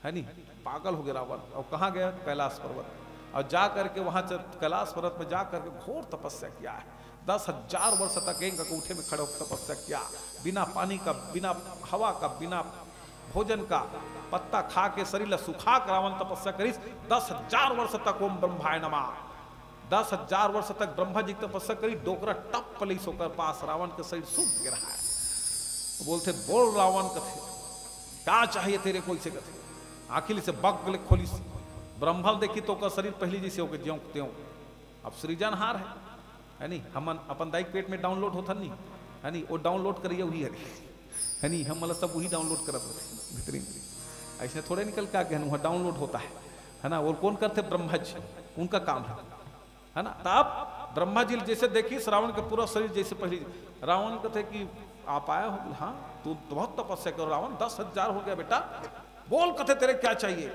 है नहीं, पागल हो गया रावण। और कहाँ गया? कैलाश पर्वत। और जा करके वहां कैलाश पर्वत में जा करके घोर तपस्या किया है। 10,000 वर्ष तक एक अंगूठे में खड़े होकर तपस्या किया, बिना पानी का, बिना हवा का, बिना भोजन का, पत्ता खा के शरीर सुखा कर रावण तपस्या करी 10,000 वर्ष तक। ओम ब्रह्माय नमः, 10,000 वर्ष तक ब्रह्मा जी की तपस्या करी, डोकरा टप पलीस होकर पास रावण के शरीर सूख गिरा है। बोलते बोल रावण कथे क्या चाहिए तेरे को, इसे कथे आखिर से बग खोली ब्रह्मा देखी तो का शरीर पहली जैसे हो गए ज्यों त्यों। अब सृजनहार है नहीं, हम अपन दाई पेट में डाउनलोड होता नहीं है नहीं, वो डाउनलोड करिए वही है नहीं, हम मतलब सब वही डाउनलोड करते थे भीतरी, ऐसे थोड़े निकल के आगे वहाँ डाउनलोड होता है ना। वो कौन करते ब्रह्मा जी, उनका काम है ना। तब ब्रह्मा जी जैसे देखी श्रावण के पूरा शरीर जैसे पहले रावण कहते कि आप आया हो, हाँ तू बहुत तपस्या करो रावण, 10,000 हो गया बेटा, बोल कहते तेरे क्या चाहिए,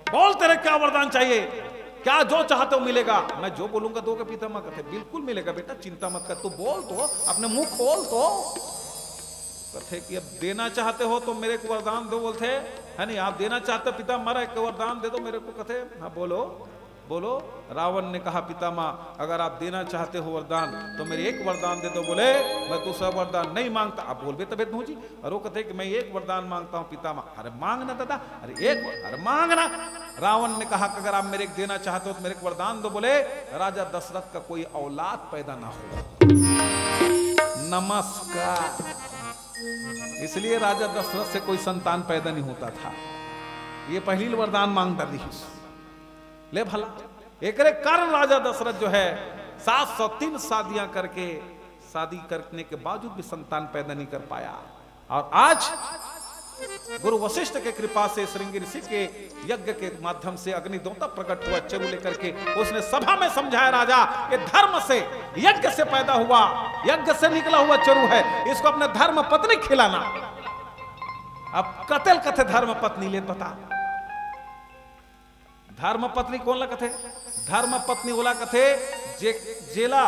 बोल तेरे क्या वरदान चाहिए, क्या जो चाहते हो मिलेगा। मैं जो बोलूंगा दोगे पितामह कहते बिल्कुल मिलेगा बेटा, चिंता मत कर, तू बोल तो, अपने मुंह खोल तो। कहते कि अब देना चाहते हो तो मेरे को वरदान दो, बोलते है नहीं आप देना चाहते हो पितामह एक वरदान दे दो मेरे को। कहते हाँ बोलो बोलो। रावण ने कहा पितामह अगर आप देना चाहते हो वरदान तो मेरे एक वरदान दे दो। बोले मैं दूसरा वरदान नहीं मांगता। आप बोल बे तबियत मुझी, और वो कहते कि मैं एक वरदान मांगता हूं पितामह। अरे मांगना दादा, अरे मांगना। रावण ने कहा कि अगर आप मेरे देना चाहते हो तो मेरे एक वरदान दो। बोले राजा दशरथ का कोई औलाद पैदा ना हो। नमस्कार। इसलिए राजा दशरथ से कोई संतान पैदा नहीं होता था। ये पहली वरदान मांगता दी ले भला। एक कारण राजा दशरथ जो है 703 शादियां करके शादी करने के बावजूद भी संतान पैदा नहीं कर पाया। और आज गुरु वशिष्ठ के कृपा से श्रृंगी ऋषि के यज्ञ के माध्यम से अग्निदेवता प्रकट हुआ चरु लेकर के। उसने सभा में समझाया राजा ये धर्म से यज्ञ से पैदा हुआ, यज्ञ से निकला हुआ चरु है, इसको अपने धर्म पत्नी खिलाना। अब कतल कथे धर्म पत्नी ले बता, धर्म पत्नी कौन ला कथे? धर्म पत्नी बोला कथे जेला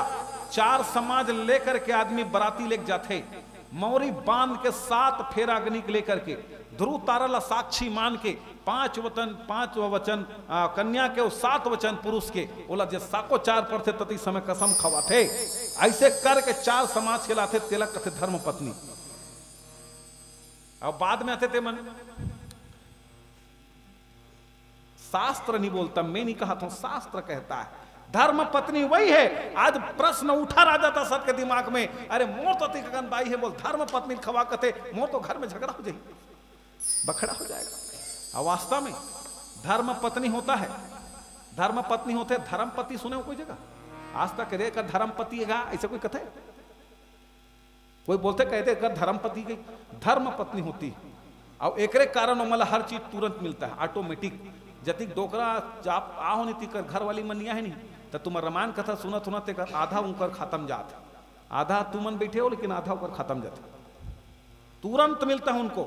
4 समाज लेकर के आदमी बराती लेके जाते, मौरी बांध के 7 फेरा अग्नि लेकर के, ध्रुव तारा साक्षी मान के 5 वचन कन्या के और 7 वचन पुरुष के बोला जे साको 4 पर थे तती समय कसम खवाते। ऐसे करके 4 समाज के लाते तिलक कथे धर्म पत्नी। अब बाद में आते थे मन शास्त्र नहीं बोलता, मैं नहीं कहा था, शास्त्र कहता है धर्म पत्नी वही है। आज प्रश्न उठा राजा दशरथ के दिमाग में, अरे मोर तो गगन बाई है, बोल धर्म पत्नी खवा कते, मोर तो घर में झगड़ा हो जाएगी, बखड़ा हो जाएगा। और वास्तव में धर्म पत्नी होता है, धर्म पत्नी होते हैं। धर्म पति सुने हो कोई जगह आज तक रेकर धर्म पति है ऐसे कोई कथे? कोई बोलते कहते कर धर्म पति की धर्म पत्नी होती है। और एक कारण मतलब हर चीज तुरंत मिलता है, ऑटोमेटिक। जति डोकरा जाप आओ नहीं तीकर घर वाली मनिया है नहीं तो तुम रामायण कथा सुनत सुनत कर आधा उनकर खत्म जात, आधा तुमन बैठे हो लेकिन आधा उनकर खत्म जाते, तुरंत मिलता है उनको।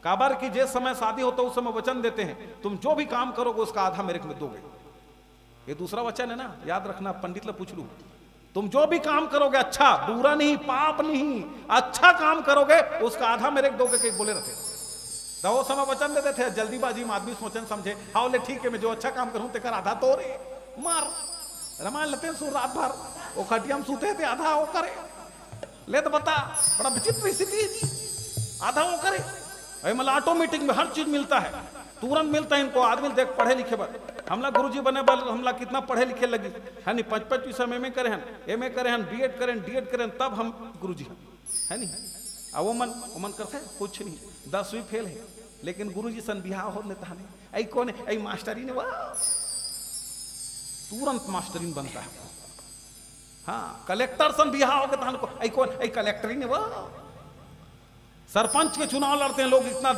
काबर की जिस समय शादी होता है उस समय वचन देते हैं तुम जो भी काम करोगे उसका आधा मेरे को दोगे। ये दूसरा वचन है ना, याद रखना, पंडित ला पूछ लू। तुम जो भी काम करोगे अच्छा, बुरा नहीं, पाप नहीं, अच्छा काम करोगे उसका आधा मेरे को दोगे, कहीं बोले रहते तो वो समय वचन देते थे। जल्दीबाजी में आदमी सोचन समझे हाँ ले ठीक है मैं जो अच्छा काम करूं तेकर आधा तो रे मार रामायण लेते हैं रात भर वो खटिया में सूते थे, आधा वो करे ले तो बता, बड़ा विचित्र स्थिति है जी, आधा वो करे। मतलब ऑटोमेटिक में हर चीज मिलता है, तुरंत मिलता है इनको। आदमी देख पढ़े लिखे बल हमला गुरुजी बने बल हमला कितना पढ़े लिखे लगी है नहीं, 5-5 विषय में करे हैं, एमए करे हैं, बीएड करें, डीएड करें, तब हम गुरुजी है नहीं। अब वो मन करते कुछ नहीं, 10वीं फेल है लेकिन गुरुजी सन बिहार हो लेता है। ऐ कौन है? ऐ मास्टरीन है, तुरंत मास्टरीन बनता है। हाँ कलेक्टर सन बिहार हो गया को, ऐ कौन? ऐ कलेक्टरीन है। सरपंच के चुनाव लड़ते हैं लोग इतना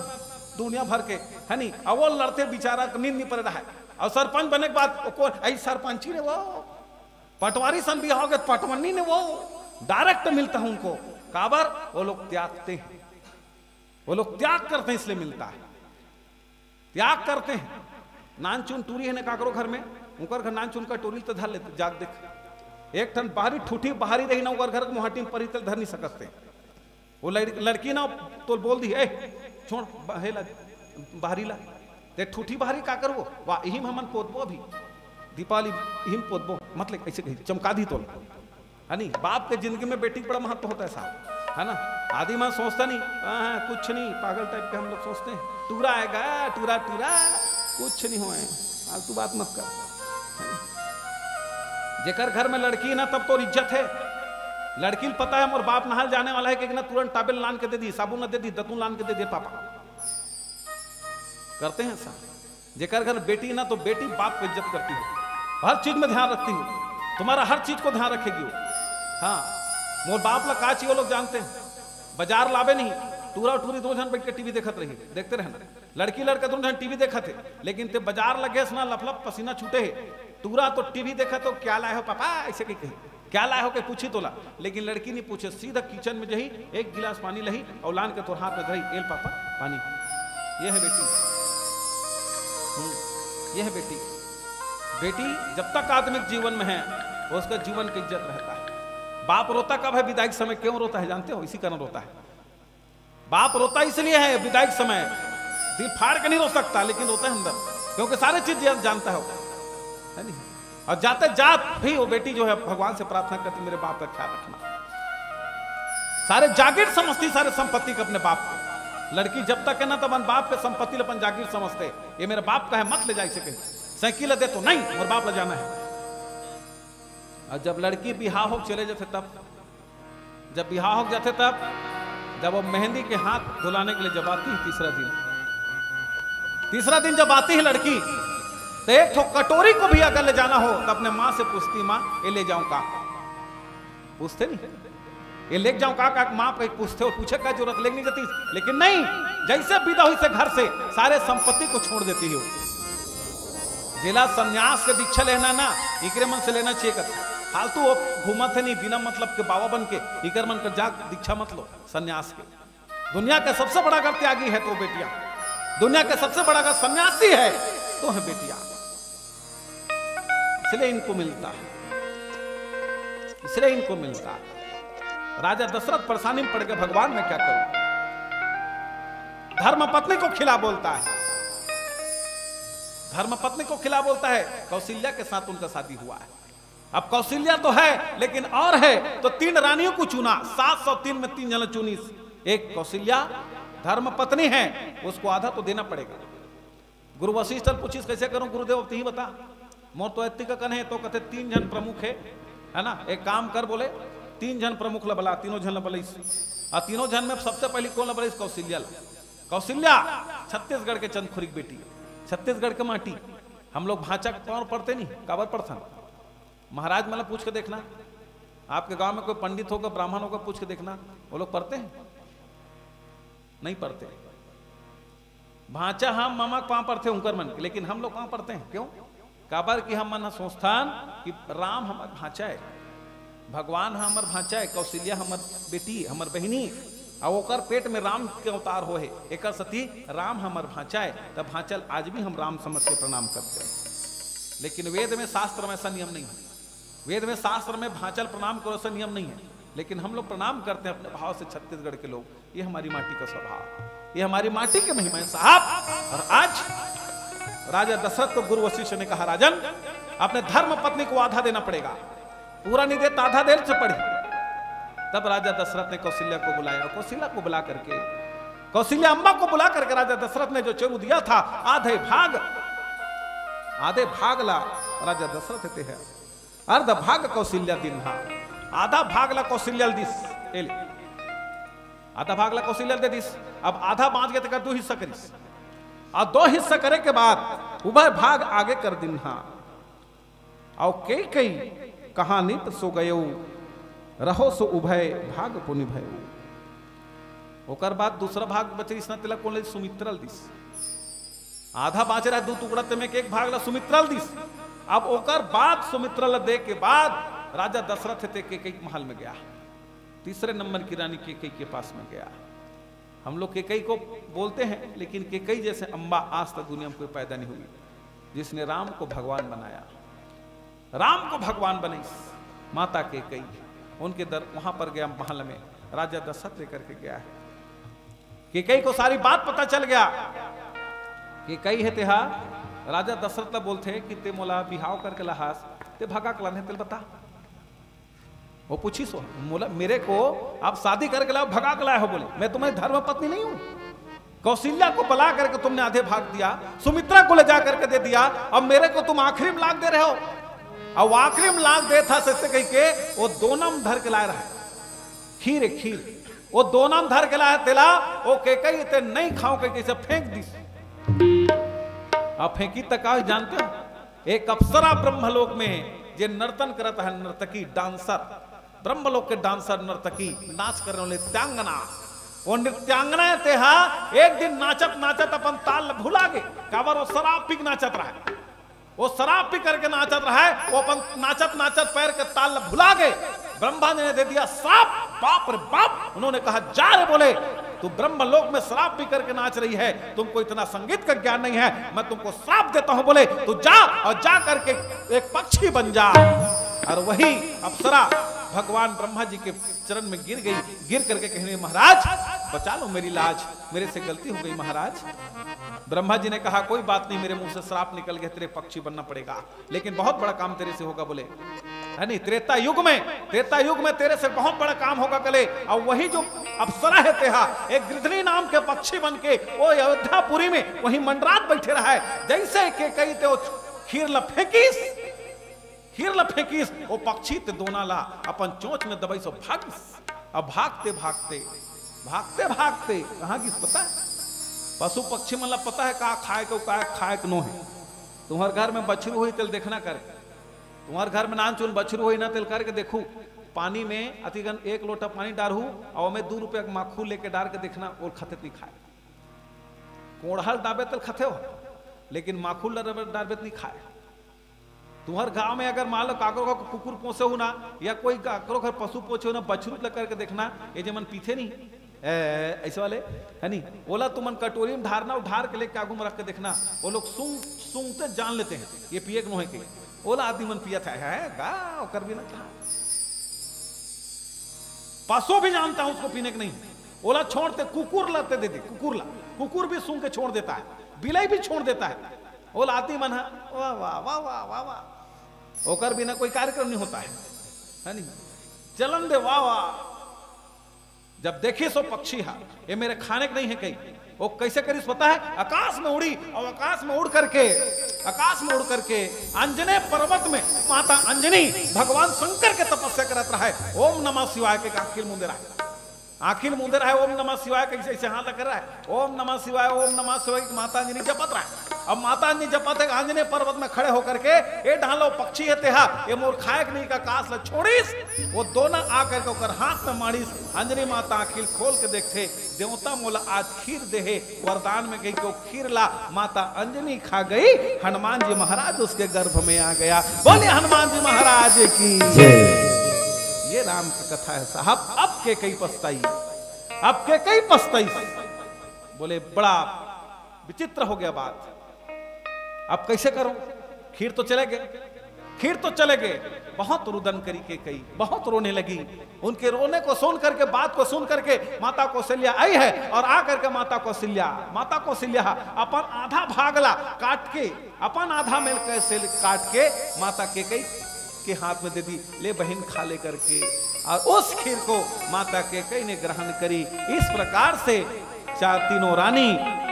दुनिया भर के है नहीं, अब वो लड़ते बेचारा नींद नहीं पड़ रहा है। और सरपंच बनने के बाद कौन? ऐ सरपंच ही ने वो पटवारी सन बिहार हो गया, पटवनी ने वो डायरेक्ट मिलता है उनको। काबर वो लोग त्यागते हैं, वो लोग त्याग करते हैं इसलिए मिलता है, त्याग करते हैं। नान चुन टूरी है ना काकरो घर में, उनकर घर नान चुन का टोरी तो धर लेते, जाग देख एक ठन बाहरी ठूठी बाहरी रही ना उनकर घर मुहाटी में परी धर नहीं सकते। वो लड़की ना तो बोल दी ए छोड़ बाहरी ला ते ठूठी बाहरी का करवो वाह यही हमन पोतबो अभी दीपावली यही पोतबो, मतलब ऐसे कही चमका दी तो है नहीं। बाप के जिंदगी में बेटी बड़ा महत्व होता है साहब, है ना। आदि मां सोचता नहीं कुछ नहीं, पागल टाइप के हम लोग सोचते हैं टूरा आएगा, टूरा टूरा कुछ नहीं हुआ है, तू बात मत कर। जेकर घर में लड़की है ना तब तो इज्जत है। लड़की पता है मोर बाप नहाल जाने वाला है कि ना तुरंत टाबेल लान के दे दी, साबुन न दे दी, दतून लान के दे दे पापा। करते हैं ऐसा। जेकर घर बेटी ना तो बेटी बाप को इज्जत करती है, हर चीज में ध्यान रखती है, तुम्हारा हर चीज को ध्यान रखेगी वो। हाँ मोर बाप ला का चाहिए वो लोग जानते हैं। बाजार लावे नहीं, टूरा टूरी दो जन बैठ के टीवी देखत रही, देखते रहना। लड़की लड़का दोनों जन टीवी देखत है, लेकिन ते बाजार लगे ना लफलफ पसीना छूटे है, टूरा तो टीवी देखा तो क्या लाए हो पापा ऐसे कही, क्या लाए हो के पूछी तोला। लेकिन लड़की नहीं पूछे, सीधा किचन में जही एक गिलास पानी लही और लान के तोर हाथ में धरी, एल पापा पानी। ये है बेटी, ये है बेटी। बेटी जब तक आत्मिक जीवन में है उसका जीवन की इज्जत रहता है। बाप रोता कब है? विदाई के समय। क्यों रोता है जानते हो? इसी कारण रोता है। बाप रोता इसलिए है विदाई के समय, दिल फाड़ के नहीं रो सकता, लेकिन रोता है अंदर, क्योंकि सारे चीज जानता है नहीं। और जाते जात भी वो बेटी जो है भगवान से प्रार्थना करती, मेरे बाप का ख्याल रखना। सारे जागीर समझती, सारे संपत्ति का अपने बाप को। लड़की जब तक है ना तब अपन बाप के संपत्ति अपन जागीर समझते, ये मेरे बाप का है मत ले जा इसे कहीं, साइकिल दे तो नहीं और बाप ले जाना है। और जब लड़की बिहार हो चले जाते तब, जब बिहार हो जाते तब, जब वो मेहंदी के हाथ धुलाने के लिए जब आती है तीसरा दिन जब आती है लड़की, तो एक ठो कटोरी को भी अगर ले जाना हो तो अपने माँ से पूछती, माँ ये ले जाऊं का? पूछते नहीं, ये ले जाऊं का? माँ कहीं पूछते और पूछे का जरूरत लेनी जाती, लेकिन नहीं, जैसे विदा हुई से घर से सारे संपत्ति को छोड़ देती है। जिला संन्यास के दीक्षा लेना ना इकरे मन से लेना चाहिए करता, फालतू वो घूमत है नहीं बिना मतलब के बाबा बन के, इकर मन कर जा दीक्षा मत लो संन्यास के। दुनिया का सबसे बड़ा अगर त्यागी है तो बेटियां, दुनिया का सबसे बड़ा अगर सन्यासी है तो है बेटियां। इसलिए इनको मिलता है, इसलिए इनको मिलता है। राजा दशरथ परेशानी में पड़ गए, भगवान मैं क्या करूं? धर्म पत्नी को खिला बोलता है, धर्म पत्नी को खिला बोलता है। कौशल्या के साथ उनका शादी हुआ है। अब कौशल्या तो है लेकिन और है तो 3 रानियों को चुना, 703 में 3 जन चुनी। एक कौशल्या धर्म पत्नी है, उसको आधा तो देना पड़ेगा। गुरु वशिष्ठ पूछिस कैसे करूं गुरुदेव अब ही बता, मोर तो एत्ती का कन है तो कहते 3 जन प्रमुख है ना, एक काम कर बोले 3 जन प्रमुख लबला, तीनों जन लबल, और तीनों जन में सबसे पहले कौन लबल? कौशल्या। कौशल्या छत्तीसगढ़ के चंदखुरी की बेटी, छत्तीसगढ़ के माटी। हम लोग भाषा कौन पढ़ते नहीं, काबर पढ़ता? महाराज मतलब पूछ के देखना, आपके गांव में कोई पंडित होगा ब्राह्मण होगा पूछ के देखना, वो लोग पढ़ते हैं? नहीं पढ़ते। भाषा हम मामा कहां पढ़ते उनकर मन, लेकिन हम लोग कहां पढ़ते हैं? क्यों? काबर की हम मन संस्थान कि राम हमार भाषा है, भगवान हमार भाषा है, कौशल्या हमार बेटी हमार बहिनी, और ओकर पेट में राम के अवतार हो है, एक सती राम हमार भाषा है, तब भांचल आज भी हम राम समझ के प्रणाम करते हैं। लेकिन वेद में शास्त्र में ऐसा नियम नहीं है, वेद में शास्त्र में भांचल प्रणाम करो ऐसा नियम नहीं है, लेकिन हम लोग प्रणाम करते हैं अपने भाव से। छत्तीसगढ़ के लोग, ये हमारी माटी का स्वभाव, ये हमारी माटी के महिमा है साहब। और आज राजा दशरथ को गुरु वशिष्ठ ने कहा, राजन अपने धर्म पत्नी को आधा देना पड़ेगा, पूरा नहीं देता आधा देर से पड़ी। तब राजा दशरथ ने कौशल्या को बुलाया, कौशल्या को बुला करके, कौशल्या अम्मा को बुला करके राजा दशरथ ने जो चरु दिया था आधे भाग ला राजा दशरथ थे है, अर्ध भाग कौशल्या दिन हा, आधा भाग ला कौशल्या दिस, आधा भाग ला कौशल्या दे दिस। अब आधा बांच गए तो 2 हिस्सा करिस, और 2 हिस्सा करे के बाद उभय भाग आगे कर दिन हा। और कई कहानी सो गयो रहो सो उभय भाग पुनि भय। ओकर बाद दूसरा भाग बचे इसना तिलक कौन सुमित्रल दिस, आधा बाँच रहा है 2 टुकड़ा में एक भाग ला सुमित्रल दिस। अब ओकर बाद सुमित्रल दे के बाद राजा दशरथ थे केकई महल में गया, तीसरे नंबर की रानी केकई के पास में गया। हम लोग केकई को बोलते हैं, लेकिन केकई जैसे अम्बा आज तक दुनिया में कोई पैदा नहीं हुई, जिसने राम को भगवान बनाया, राम को भगवान बनाई माता केकई। उनके दर वहां पर गया महल में, राजा दशरथ लेकर के गया है। केकई को सारी बात पता चल गया। केकई है तेहा राजा दशरथ बोलते कि ते मोला बिहाव करके लहास ते भगा कलन है, तेल बता। वो पूछी सो मोला मेरे को आप शादी करके लाओ भगा के लाए हो, बोले मैं तुम्हारी धर्म पत्नी नहीं हूं। कौशल्या को बुला करके तुमने आधे भाग दिया, सुमित्रा को ले जा करके दे दिया, अब मेरे को तुम आखिरी में लाग दे रहे हो। और आखिरी में लाग दे था सस्ते कही के वो दोनम धर के लाए रहा खीर है खीर वो दोनम धर के लाए तेला वो के कई ते नहीं खाओ के कैसे फेंक दी अब फेंकी तक आज जानते हो एक अप्सरा ब्रह्मलोक में जे नर्तन करता है नर्तकी डांसर ब्रह्मलोक के डांसर नर्तकी नाच करने वाले त्यांगना वो नृत्यांगना तेहा एक दिन नाचत नाचत अपन ताल भुला गए काबर वो शराब पी नाचत रहा है वो शराब पी करके नाचत रहा है वो अपन नाचत नाचत पैर के ताल भुला गए ब्रह्मा जी ने दे दिया श्राप बाप रे बाप उन्होंने कहा जा रे बोले तू ब्रह्मलोक में शराब पी करके नाच रही है तुमको इतना संगीत का ज्ञान नहीं है मैं तुमको श्राप देता हूं बोले तू जा और जा करके एक पक्षी बन जा और वही अप्सरा भगवान ब्रह्मा जी के चरण में गिर गई गिर करके कहने महाराज बचा लो मेरी लाज मेरे से गलती हो गई महाराज ब्रह्मा जी ने कहा कोई बात नहीं मेरे मुंह से श्राप निकल गया तेरे पक्षी बनना पड़ेगा लेकिन बहुत बड़ा काम तेरे से होगा बोले है नहीं त्रेता युग में तेरे से बहुत बड़ा काम होगा कले और वही जो अप्सरा है तेहा एक गिरधनी नाम के पक्षी बन के वो अयोध्यापुरी में वही मंडरात बैठे रहा है जैसे के कई ते खीर लफेकीस वो पक्षी ते दोना ला अपन चोंच में दबाई सो भागिस अब भागते भागते भागते भागते कहां की पता है पशु पक्षी मतलब पता है का खाए को का खाए नो है तुम्हारे घर में बछरू हुई तेल देखना कर तुम्हारे घर में नान चुन बछरू हुई ना तेल करके देखू पानी में अतिगन 1 लोटा पानी डालू और मैं 2 रुपया माखू लेके डाल के देखना और खते नहीं खाए कोड़हल डाबे तल खते हो लेकिन माखूल डाबे नहीं खाए तुम्हारे गांव में अगर मान लो काकरो का कुकुर पोसे हो ना या कोई काकरो का पशु पोछे हो ना बछरू लग करके देखना ये जो मन पीते नहीं ऐसे वाले है नहीं बोला तुमन कटोरी में ढारना ढार के लेके आगू में रख के देखना वो लोग सूंघते जान लेते हैं ये पिए के नोहे के बोला आदमी मन पिया था है गा कर भी ना क्या पशु भी जानता हूं उसको पीने के नहीं बोला छोड़ते कुकुर लाते दे कुकुर भी सूंघ के छोड़ देता है बिलाई भी छोड़ देता है बोला आती मन वाह वाह वाह वाह वाह वाह ओकर बिना कोई कार्यक्रम नहीं होता है नहीं चलन दे वाह वाह जब देखी सो पक्षी है ये मेरे खाने के नहीं है कहीं वो कैसे करी पता है आकाश में उड़ी और आकाश में उड़ करके अंजने पर्वत में माता अंजनी भगवान शंकर के तपस्या करत रहा है ओम नमः शिवाय के आखिर मुंदे रहा है ओम नमः शिवाय कैसे ऐसे हाथ कर रहा है ओम नमः शिवाय माता अंजनी जपत रहा है अब माता अंजनी जपत है अंजने पर्वत में खड़े होकर के ये ढालो पक्षी है तेहा ये मोर खायक नहीं का काश ल छोड़ीस वो दोनों आकर के ओकर हाथ में मारिस अंजनी माता आखिर खोल के देखते देवता मोला आज खीर देहे वरदान में गई को खीर ला माता अंजनी खा गई हनुमान जी महाराज उसके गर्भ में आ गया बोले हनुमान जी महाराज की ये राम की कथा है साहब अब के कई पछताई बोले बड़ा विचित्र हो गया बात अब कैसे करूं खीर तो चले गए बहुत रुदन करी के कई बहुत रोने लगी उनके रोने को सुन करके बात को सुन करके माता कौशल्या आई है और आकर के माता कौशल्या अपन आधा भागला काट के अपन आधा मिल कैसे काट के माता के कई के हाथ में दे दी ले बहन खा ले करके और उस खीर को माता के कई ने ग्रहण करी इस प्रकार से तीनों रानी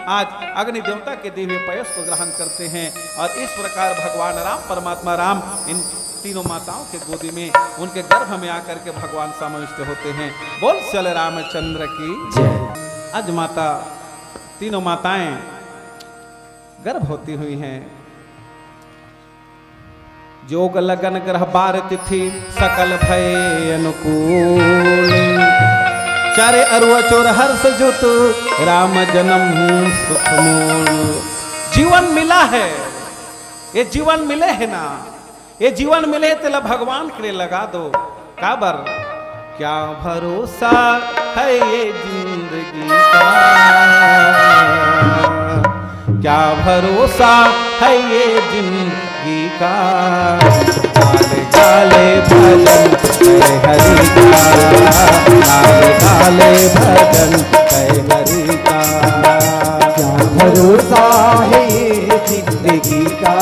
आज अग्नि देवता के दिव्य पयस को ग्रहण करते हैं और इस प्रकार भगवान राम परमात्मा राम इन तीनों माताओं के गोदी में उनके गर्भ में आकर के भगवान समाविष्ट होते हैं बोल चल रामचंद्र की जय। आज माता तीनों माताएं गर्भवती हुई हैं जोग लगन ग्रह बार तिथि सकल भय अनुकूल चारे अरुआ चोर हर्ष जुत राम जन्म सुख मूल जीवन मिला है ये जीवन मिले है ना ये जीवन मिले तेला भगवान के लिए लगा दो काबर क्या भरोसा है ये जिंदगी का क्या भरोसा है ये जिंदगी का काले काले भजन कह हरि का काले भजन कह हरि का क्या भरोसा है ये जिंदगी का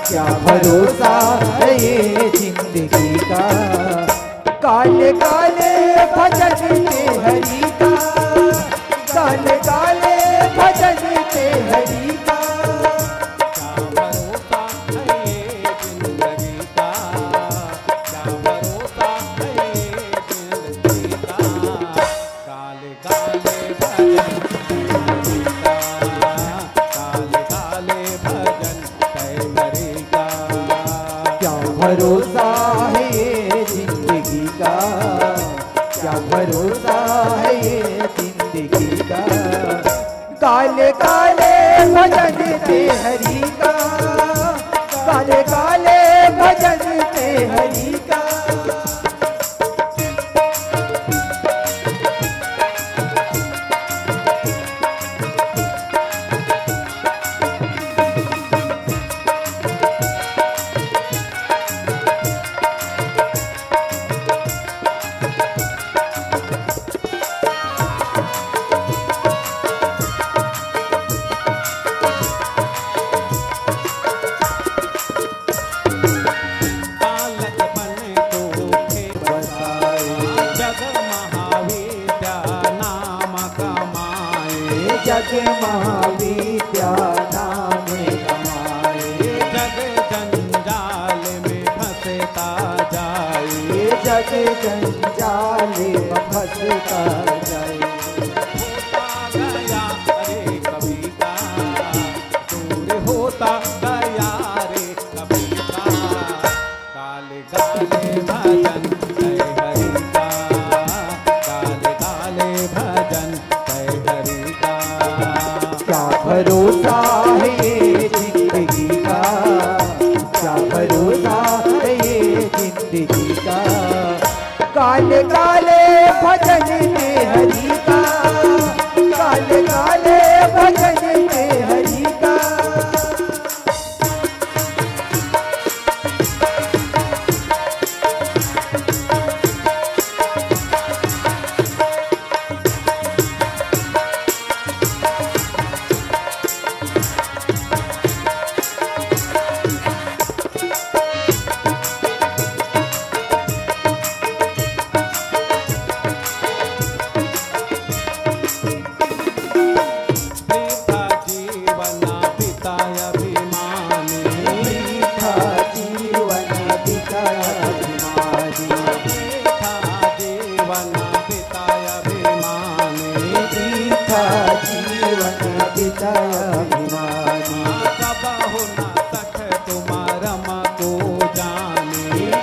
क्या भरोसा है ये जिंदगी का काले काले भजन के हरि का काले काले भजन के हरि का क्या भरोसा है ये जिंदगी काले भजन काले काले भजन कैवरी का। क्या भरोसा है ये जिंदगी का, क्या भरोसा है ये जिंदगी का। काले काले भजन ते हरि का, काले काले भजन ते हरि का। जग महाविद्या नाम कमाए, जग जंजाल में फंसता जाए, जग जंजाल में फंसता जाए। होता गया रे कभी का, दूर होता गया रे कभी का। काले काले भजन जय हरि का, काले काले भजन जय हरि का। क्या भरोसा है ये जिंदगी का, क्या भरोसा है ये जिंदगी का। काले काले भजन ते हरि का, काले काले भजन ते हरि का।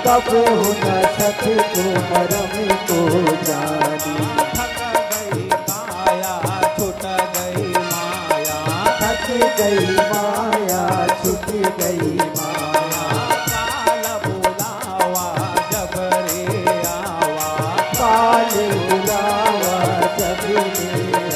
कब हो न सक तुम मरम को जानी। थक गई काया छूट गई माया, थक गई माया छूट गई माया। काल बुलावा जब रे आवा, काल बुलावा जब रे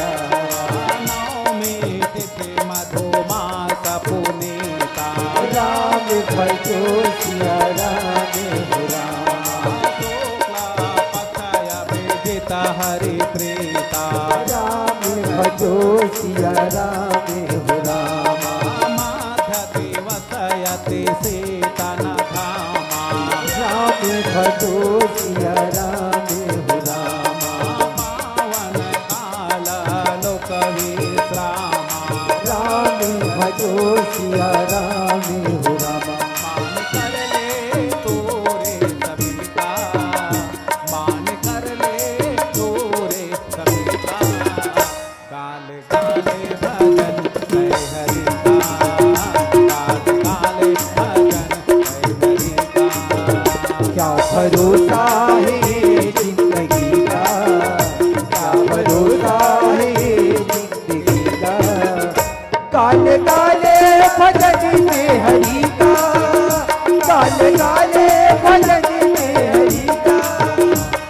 आवा। नवमी तिथि मधुमास पुनीता, राम भजो सिया राम हो राम। शुक्ला पक्षय विदिता हरि प्रीता, राम भजो सिया राम हो राम। माध्य दिवस यति सीता न धामा, राम भजो सिया राम हो राम। पावन काल लोक विश्रामा, राम भजो सिया राम हो राम। मान कर ले तोरे सभी का, मान कर ले तोरे सभी का। काले काले भजन जय हरि का, काले काले भजन जय हरि का। क्या भरोसा है ये जिंदगी का, क्या भरोसा है ये जिंदगी का। काले काले भजन ते हरि का, काले काले भजन ते हरि का।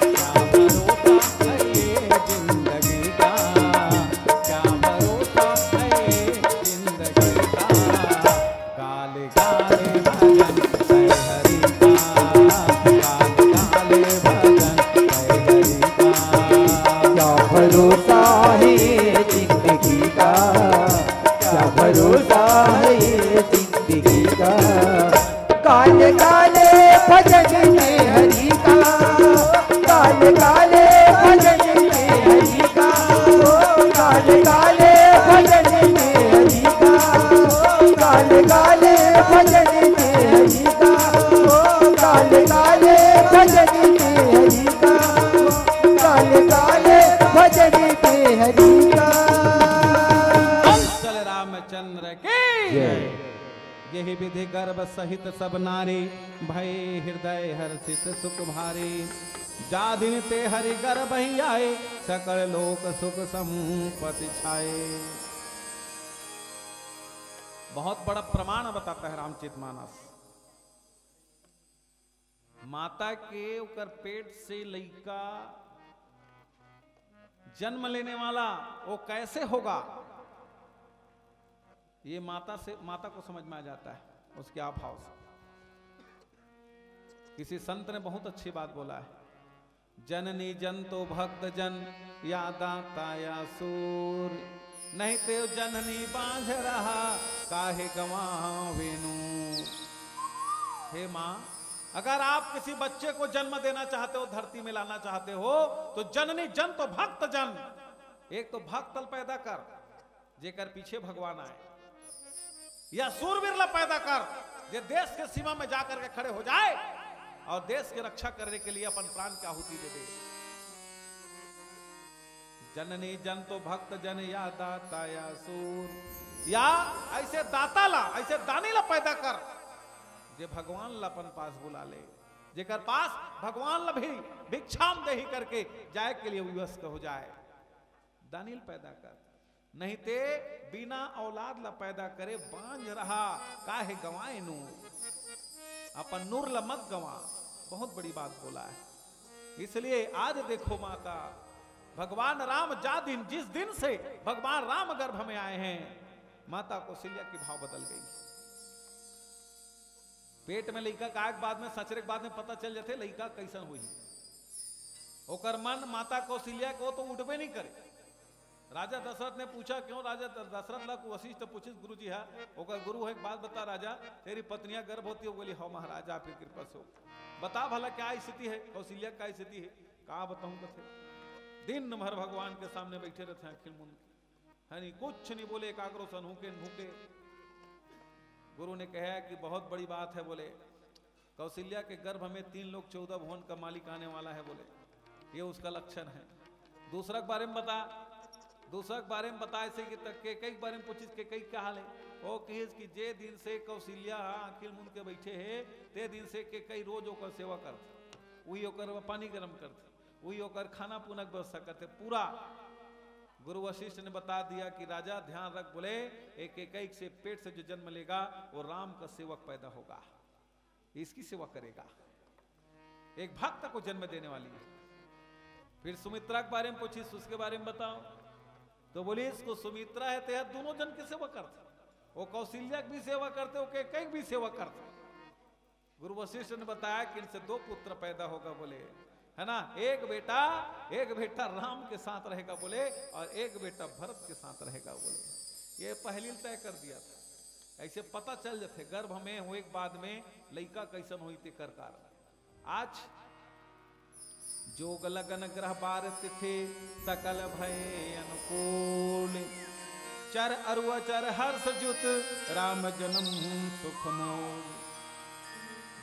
क्या भरोसा है ये जिंदगी का, क्या भरोसा है ये जिंदगी का। काले काले भजन जय हरि का, काले काले भजन जय हरि का। क्या भरोसा है ये जिंदगी का, क्या भरोसा है ये जिंदगी का। काले काले भजन ते हरि का, काले काले भजन ते हरि का। काले काले भजन ते हरि का, काले काले भजन ते हरि का। काले काले भजन ते हरि का, काले काले भजन हरि का। चल रामचंद्र की यही विधि गर्भ सहित सब नारी, भय हृदय हर्षित सुख भारी। जा दिन ते हरि गर्भ ही आए, सकल लोक सुख संपत्ति छाए। बहुत बड़ा प्रमाण बताता है रामचरितमानस। माता के उकर पेट से लइका जन्म लेने वाला वो कैसे होगा, ये माता को समझ में आ जाता है उसके अभाव से। किसी संत ने बहुत अच्छी बात बोला है, जननी जन तो भक्त जन, या दाता या सूर। नहीं तो जननी बांझ रहा, काहे गवावेनु। हे मां, अगर आप किसी बच्चे को जन्म देना चाहते हो, धरती में लाना चाहते हो, तो जननी जन तो भक्त जन, एक तो भक्त पैदा कर जेकर पीछे भगवान आए, या सूरवीर पैदा कर जे देश के सीमा में जाकर के खड़े हो जाए और देश की रक्षा करने के लिए अपन प्राण की आहुति दे दे। जननी जन तो भक्त जन, या दाता या सूर। या ऐसे दाता ला, ऐसे दानी ला पैदा कर जे भगवान ला अपन पास बुला ले, जेकर पास भगवान ला भी भिक्षाम देही करके जाए के लिए विवश हो जाए। दानिल पैदा कर, नहीं ते बिना औलाद ला पैदा करे बांझ रहा, काहे गवाए नू। अपन नूर ला मत गवा। बहुत बड़ी बात बोला है। इसलिए आज देखो माता, भगवान राम जिस दिन से भगवान राम गर्भ में आए हैं, माता कौशल्या की भाव बदल गई। पेट में लइका का बाद में सचरे के बाद में पता चल जाते लइका कैसन हुई। ओकर मन माता कौशल्या को तो उठबे नहीं करे। राजा दशरथ ने पूछा, क्यों राजा दशरथ ला वशिष्ठ पूछिस गुरु जी है, ओकर गुरु है, एक बात बता राजा, तेरी पत्नियां गर्भ होती हो? बोली हाँ महाराज आपकी कृपा से। बता भला क्या स्थिति है, कौशल्या क्या स्थिति है? कहा बताऊं कथे। दिन भर भगवान के सामने बैठे रहते हैं अखिल मुंद, है नहीं, कुछ नहीं बोले, एकाग्रो सन भूखे भूखे। गुरु ने कहा कि बहुत बड़ी बात है, बोले कौशल्या के गर्भ में 3 लोग 14 भुवन का मालिक आने वाला है, बोले ये उसका लक्षण है। दूसरा के बारे में बता, दूसरा के बारे में बता, ऐसे कि कई बारे में पूछिस के कई क्या हाल है। वो कहिस कि जे दिन से कौशल्या अखिल मुंद के बैठे है, ते दिन से के कई रोज ओकर सेवा करते, वही ओकर पानी गर्म करते, वही ओकर खाना पीना की व्यवस्था करते पूरा। गुरु वशिष्ठ ने बता दिया कि राजा ध्यान रख, बोले एक एक से पेट से जो जन्म लेगा वो राम का सेवक पैदा होगा, इसकी सेवा करेगा, एक भक्त को जन्म देने वाली है। फिर सुमित्रा के बारे में पूछी, उसके बारे में बताओ, तो बोली इसको सुमित्रा है ते दोनों जन की सेवा करते, वो कौशल्या की भी सेवा करते, वो कई भी सेवा करते। गुरु वशिष्ठ ने बताया कि इनसे 2 पुत्र पैदा होगा, बोले है ना, एक बेटा राम के साथ रहेगा, बोले और एक बेटा भरत के साथ रहेगा, बोले ये पहली तय कर दिया था। ऐसे पता चल जाते गर्भ में हुए के बाद में लइका कैसन हुई थे कर कारण। आज जोग लगन ग्रह बार तिथे, सकल भय अनुकूल, चर अरुआ चर हर्ष जुत, राम जन्म सुख मोल।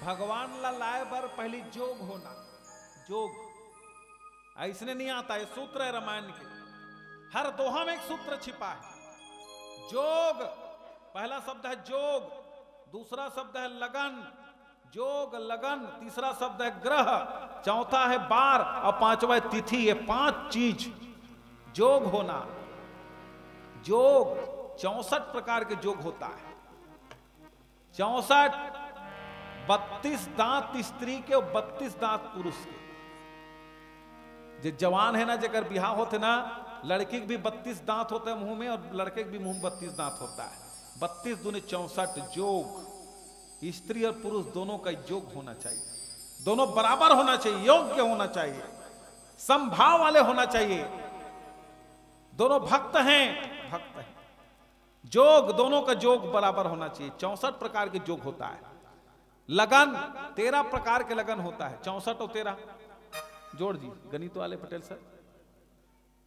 भगवान ला लाए बर पहली जोग होना, जोग ऐसने नहीं आता है, सूत्र है रामायण के, हर दोहा में एक सूत्र छिपा है। जोग पहला शब्द है जोग, दूसरा शब्द है लगन, जोग लगन, तीसरा शब्द है ग्रह, चौथा है बार और पांचवा है तिथि। ये 5 चीज जोग होना। जोग 64 प्रकार के जोग होता है, 64, 32 दांत स्त्री के और 32 दांत पुरुष के। जो जवान है ना, जगह बिहार होते ना, लड़की के भी 32 दांत होते हैं मुंह में और लड़के के भी मुंह में 32 दांत होता है। 32 दूनी 64 जोग। स्त्री और पुरुष दोनों का योग होना चाहिए, दोनों बराबर होना चाहिए, योग्य होना चाहिए, समभाव वाले होना चाहिए। दोनों भक्त हैं, जोग दोनों का जोग बराबर होना चाहिए। 64 प्रकार के जोग होता है। लगन 13 प्रकार के लगन होता है। 64 और 13 जोड़ जी, गणित वाले पटेल सर,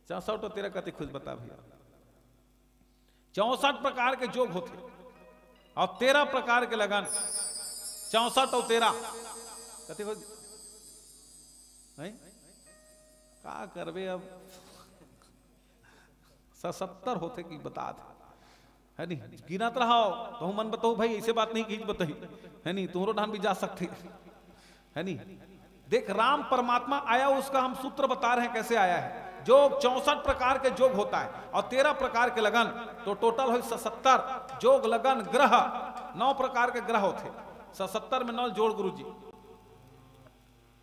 64 और 13 कते खुद बता भैया। 64 प्रकार के जोग होते और 13 प्रकार के लगन। 64 और 13 कते खुद का करबे अब 70 होते की बता दे, है नहीं? गिनत रहो तो मन बताओ भाई, ऐसे बात नहीं की बताई, है नहीं? तुम्हारो धान भी जा सकते, है नहीं? देख, राम परमात्मा आया, उसका हम सूत्र बता रहे हैं कैसे आया है। जोग 64 प्रकार के जोग होता है और 13 प्रकार के लगन, तो टोटल हो 77 जोग लगन ग्रह, 9 प्रकार के ग्रह होते। 77 में 9 जोड़ गुरु जी,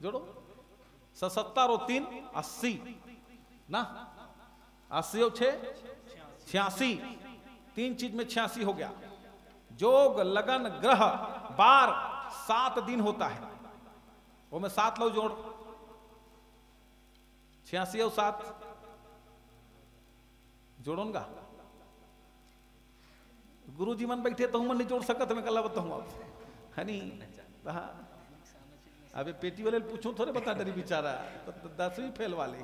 जोड़ो 77 और 3 80 ना, 80 और 6 86, 3 चीज में 86 हो गया। जोग लगन ग्रह बार 7 दिन होता है, वो में 7 लो जोड़, 86 और 7 जोड़ोगा। गुरु जी मन बैठे तो मन नहीं जोड़ सकत, मैं कल बताऊँ आप, है नहीं? हाँ, अबे पेटी वाले पूछूं थोड़े बता डरी बेचारा, तो 10वीं फेल वाले।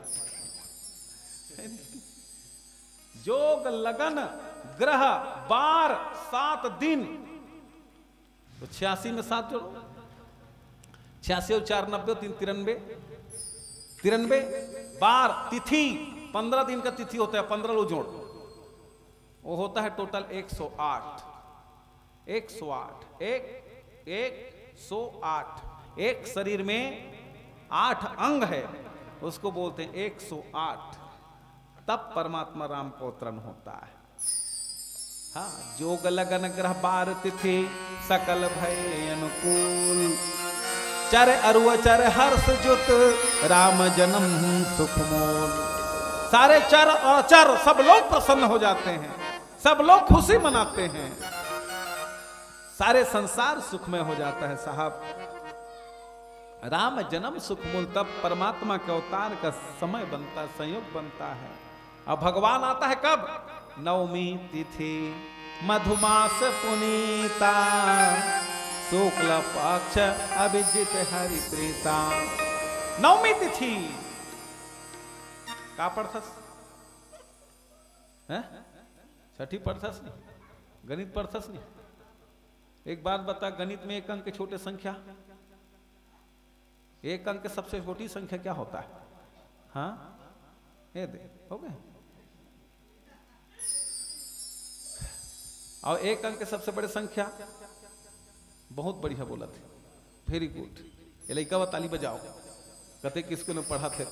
जोग लगन ग्रह बार 7 दिन, तो 86 में 7 जोड़ो, 86 और 4 90, 3 93 बार तिथि 15 दिन का तिथि होता है, 15 लो जोड़, वो होता है टोटल 108। 108 108, एक शरीर में 8 अंग है, उसको बोलते हैं 108। तब परमात्मा राम का अवतरण होता है। हाँ, जोग लगन ग्रह बार तिथि सकल भय अनुकूल, चर अरुचर हर्ष जुत राम जन्म सुख मोल। सारे चर और अचर सब लोग प्रसन्न हो जाते हैं, सब लोग खुशी मनाते हैं, सारे संसार सुखमय हो जाता है साहब। राम जन्म सुख मूल, तब परमात्मा के अवतार का समय बनता, संयोग बनता है। अब भगवान आता है कब? नवमी तिथि मधुमास पुनीता, शुक्ल पक्ष अभिजित हरि प्रीता। नवमी तिथि का पढ़थस है? छठी पढ़थस नहीं, गणित पढ़थस नहीं? एक बात बता, गणित में एक अंक के छोटे संख्या, एक अंक के सबसे छोटी संख्या क्या होता है? हाँ, ये दे हो गए। और एक अंक के सबसे बड़े संख्या, बहुत बढ़िया बोला थे, वेरी गुड। ये लड़का ताली बजाओ, कहते किसको ने पढ़ा थे,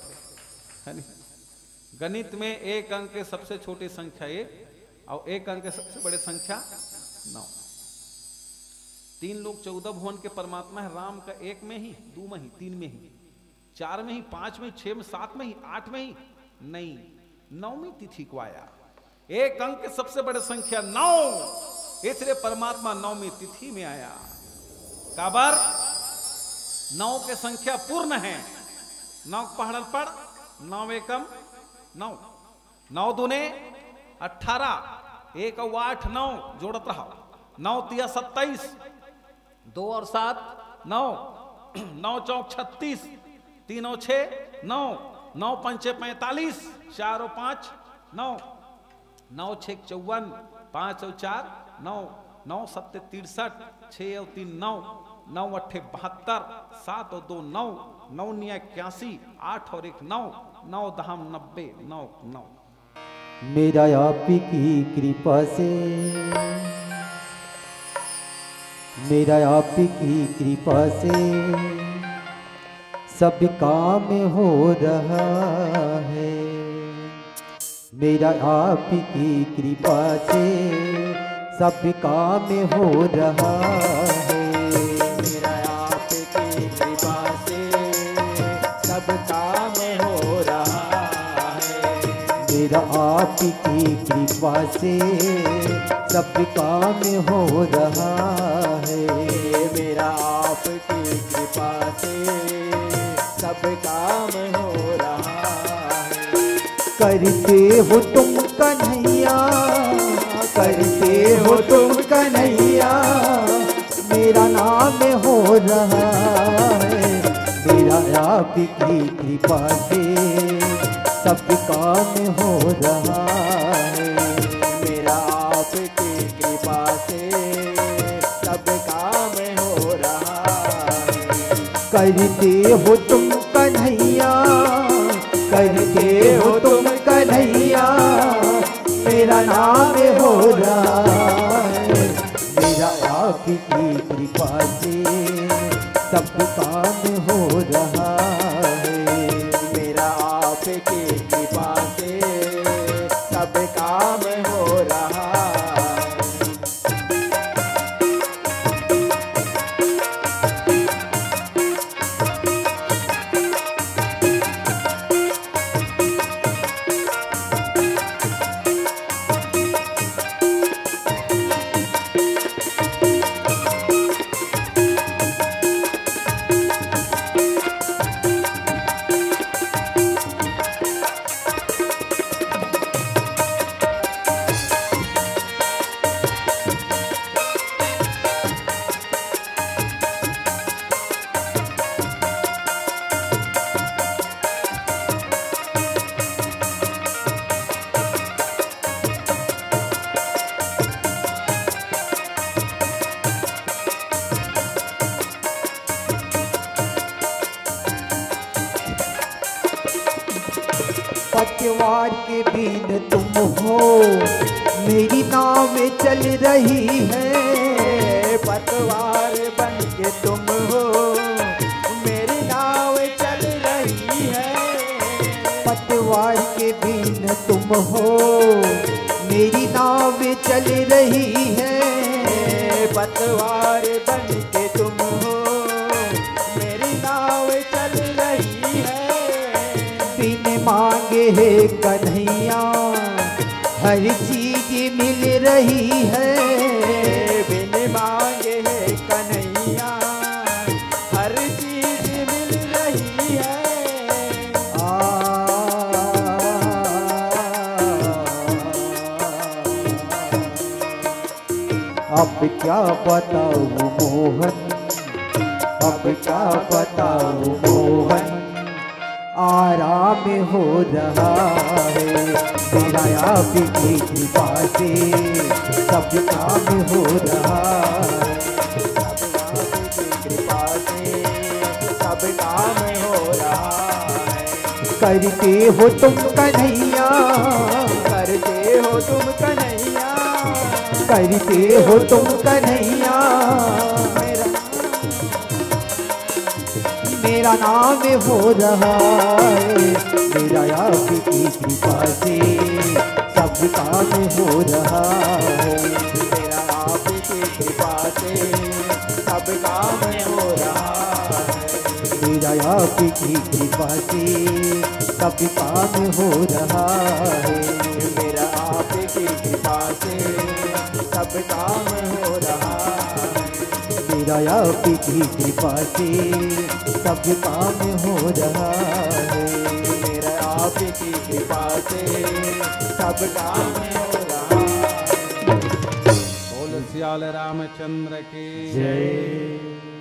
है नहीं? गणित में एक अंक के सबसे छोटी संख्या 1 और एक अंक के सबसे बड़े संख्या 9। 3 लोग 14 भुवन के परमात्मा है। राम का 1 में ही, 2 में ही, 3 में ही, 4 में ही, 5 में, 6 में, 7 में ही, 8 में ही नहीं, 9वीं तिथि को आया। एक अंक के सबसे बड़े संख्या 9, इसलिए परमात्मा 9वीं तिथि में आया। काबर 9 के संख्या पूर्ण है। 9 पढ़ल पढ़, 9 एकम 9, 9 दूने 18, 1 और 8 9, जोड़त रहो, 9 तिया 27, 2 और 7 9, 9 चौक 36, 3 और 6 9, 9 पंचे 45, 4 और 5 9, 9 6 54, 5 और 4 9, 9 7 63, 6 और 3 9, 9 8 72, 7 और 2 9, 9 9 81, 8 और 1 9, 9 10 90, 9 9। मेरा आप की कृपा से, मेरा आप की कृपा से सब काम हो रहा है। मेरा आप की कृपा से सब काम हो रहा है। मेरा आप की कृपा से सब काम हो रहा है। मेरा आप की कृपा से सब काम हो रहा है। मेरा आप की कृपा से सब काम हो रहा है। करते हो तुम कन्हैया, करते हो तुम कन्हैया, मेरा नाम हो रहा है। मेरा आप की कृपा से सब काम हो रहा है। मेरा आप की कृपा से सब काम हो रहा है। करते हो तुम कन्हैया, करते हो तुम कन्हैया, मेरा नाम हो रहा है। मेरा आपकी कृपा से सब काम हो रहा है। मेरा आपकी कृपा से सब काम हो रहा है। पतवार के बिन तुम हो, मेरी नाव चल रही है। पतवार बन के तुम हो, मेरी नाव चल रही है। पतवार के बिन तुम हो, मेरी नाव चल रही है। पतवार बन के तुम हो, मेरी नाव चल रही है। बिन मांगे है कन्हैया हर चीज मिल रही है। बिन मांगे है कन्हैया हर चीज मिल रही है। अब क्या बताऊं मोहन, अब क्या बताऊं मोहन, आराम हो रहा है। मेरा आपकी कृपा से सब काम हो रहा है। कृपा से सब काम हो रहा है। करते हो तुम कन्हैया, करते हो तुम कन्हैया, करते हो तुम कन्हैया। मेरा नाम हो रहा है। मेरा आपकी कृपा से सब काम हो रहा है। मेरा आपकी कृपा से सब काम हो रहा है। मेरा आपकी कृपा से सब काम हो रहा है। मेरा आपकी कृपा से सब काम हो रहा है। मेरा आपकी कृपा से सब काम हो रहा है। मेरा आपकी कृपा से सब काम हो रहा है। बोल सियाल रामचंद्र की जय।